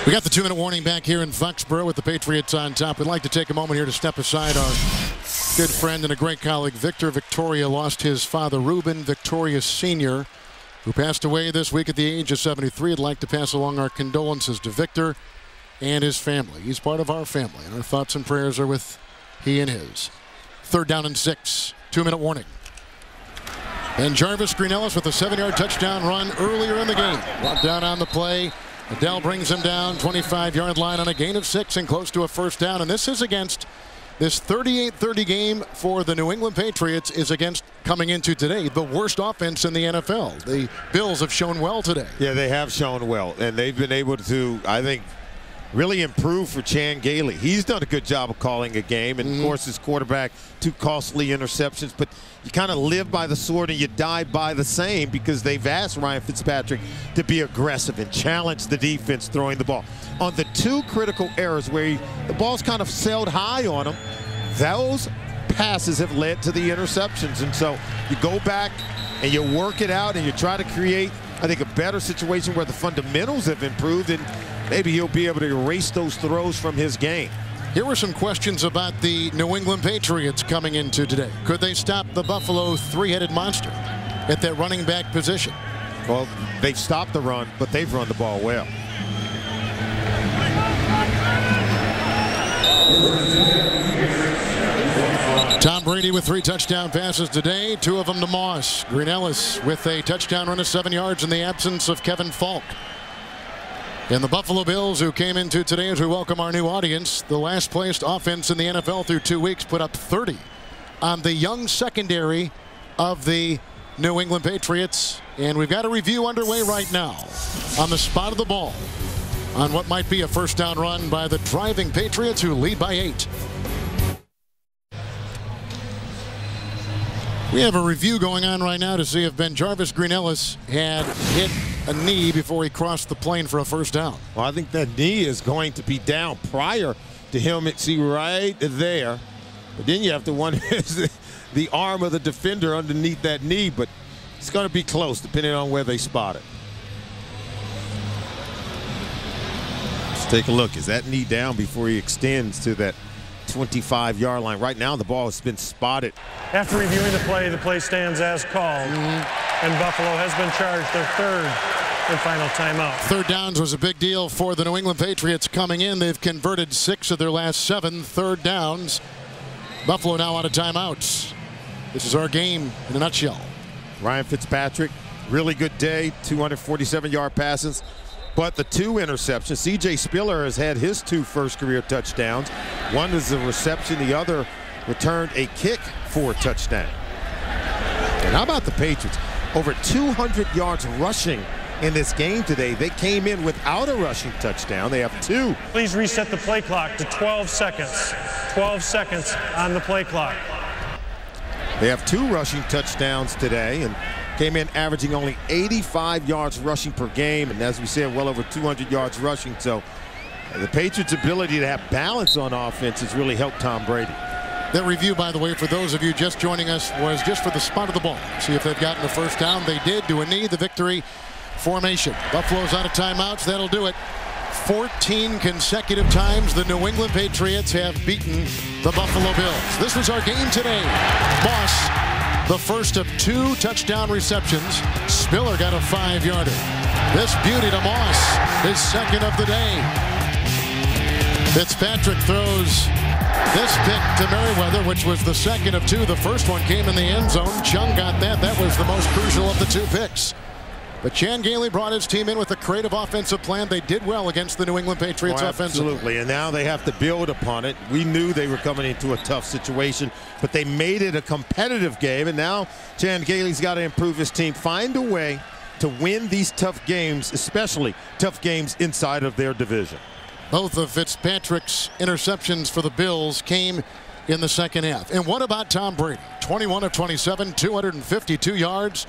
We got the 2-minute warning back here in Foxborough with the Patriots on top. We'd like to take a moment here to step aside our good friend and a great colleague, Victor. Victoria lost his father, Reuben Victoria Sr., who passed away this week at the age of 73. I'd like to pass along our condolences to Victor and his family. He's part of our family, and our thoughts and prayers are with he and his. Third down and 6. 2-minute warning. And Jarvis, Green Ellis with a 7-yard touchdown run earlier in the game. Brought down on the play. Adele brings him down 25-yard line on a gain of 6 and close to a first down. And this is against this 38-30 game for the New England Patriots is against, coming into today, the worst offense in the NFL. The Bills have shown well today. Yeah, they have shown well, and they've been able to, I think, really improved for Chan Gailey. He's done a good job of calling a game, and of course his quarterback, 2 costly interceptions, but you kind of live by the sword and you die by the same, because they've asked Ryan Fitzpatrick to be aggressive and challenge the defense throwing the ball. On the 2 critical errors where the ball's kind of sailed high on him, those passes have led to the interceptions, and so you go back and you work it out and you try to create, I think, a better situation where the fundamentals have improved, and maybe he'll be able to erase those throws from his game. Here were some questions about the New England Patriots coming into today. Could they stop the Buffalo 3-headed monster at that running back position? Well, they've stopped the run, but they've run the ball well. Tom Brady with 3 touchdown passes today, 2 of them to Moss. Green Ellis with a touchdown run of 7 yards in the absence of Kevin Falk. And the Buffalo Bills, who came into today as we welcome our new audience, the last placed offense in the NFL through 2 weeks, put up 30 on the young secondary of the New England Patriots. And we've got a review underway right now on the spot of the ball on what might be a first down run by the driving Patriots, who lead by 8. We have a review going on right now to see if Ben-Jarvis Green Ellis had hit a knee before he crossed the plane for a first down. Well, I think that knee is going to be down prior to him. See, right there. But then you have to wonder, is the arm of the defender underneath that knee, but it's going to be close depending on where they spot it. Let's take a look. Is that knee down before he extends to that 25-yard line? Right now the ball has been spotted. After reviewing the play stands as called, and Buffalo has been charged their 3rd and final timeout. 3rd downs was a big deal for the New England Patriots coming in. They've converted 6 of their last 7 3rd downs. Buffalo now out of timeouts. This is our game in a nutshell. Ryan Fitzpatrick, really good day, 247-yard passes. But the 2 interceptions, C.J. Spiller has had his 2 first career touchdowns. One is a reception, the other returned a kick for a touchdown. And how about the Patriots? Over 200 yards rushing in this game today. They came in without a rushing touchdown. They have 2. Please reset the play clock to 12 seconds. 12 seconds on the play clock. They have 2 rushing touchdowns today, and came in averaging only 85 yards rushing per game, and as we said, well over 200 yards rushing. So the Patriots' ability to have balance on offense has really helped Tom Brady. That review, by the way, for those of you just joining us, was just for the spot of the ball. See if they've gotten the first down. They did. Do a knee, the victory formation. Buffalo's out of timeouts. That'll do it. 14 consecutive times the New England Patriots have beaten the Buffalo Bills. This was our game today. Moss, the first of 2 touchdown receptions. Spiller got a 5-yarder. This beauty to Moss, his 2nd of the day. Fitzpatrick throws this pick to Merriweather, which was the 2nd of 2. The first one came in the end zone. Chung got that. That was the most crucial of the 2 picks. But Chan Gailey brought his team in with a creative offensive plan. They did well against the New England Patriots offensively. Absolutely, and now they have to build upon it. We knew they were coming into a tough situation, but they made it a competitive game, and now Chan Gailey's got to improve his team, find a way to win these tough games, especially tough games inside of their division. Both of Fitzpatrick's interceptions for the Bills came in the second half. And what about Tom Brady? 21 of 27, 252 yards.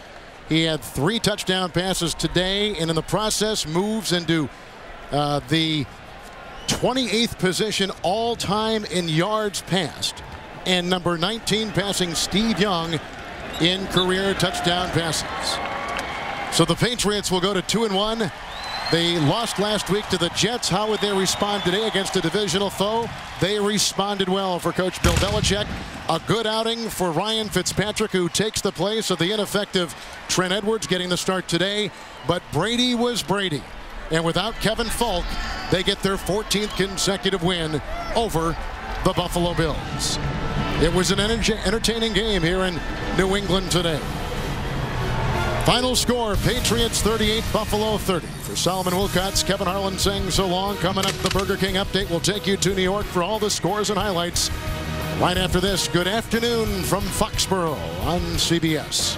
He had 3 touchdown passes today, and in the process moves into the 28th position all-time in yards passed, and number 19 passing Steve Young in career touchdown passes. So the Patriots will go to 2-1. They lost last week to the Jets. How would they respond today against a divisional foe? They responded well for Coach Bill Belichick. A good outing for Ryan Fitzpatrick, who takes the place of the ineffective Trent Edwards, getting the start today. But Brady was Brady. And without Kevin Falk, they get their 14th consecutive win over the Buffalo Bills. It was an entertaining game here in New England today. Final score, Patriots 38, Buffalo 30. For Solomon Wilcots, Kevin Harlan saying so long. Coming up, the Burger King update will take you to New York for all the scores and highlights. Right after this, good afternoon from Foxborough on CBS.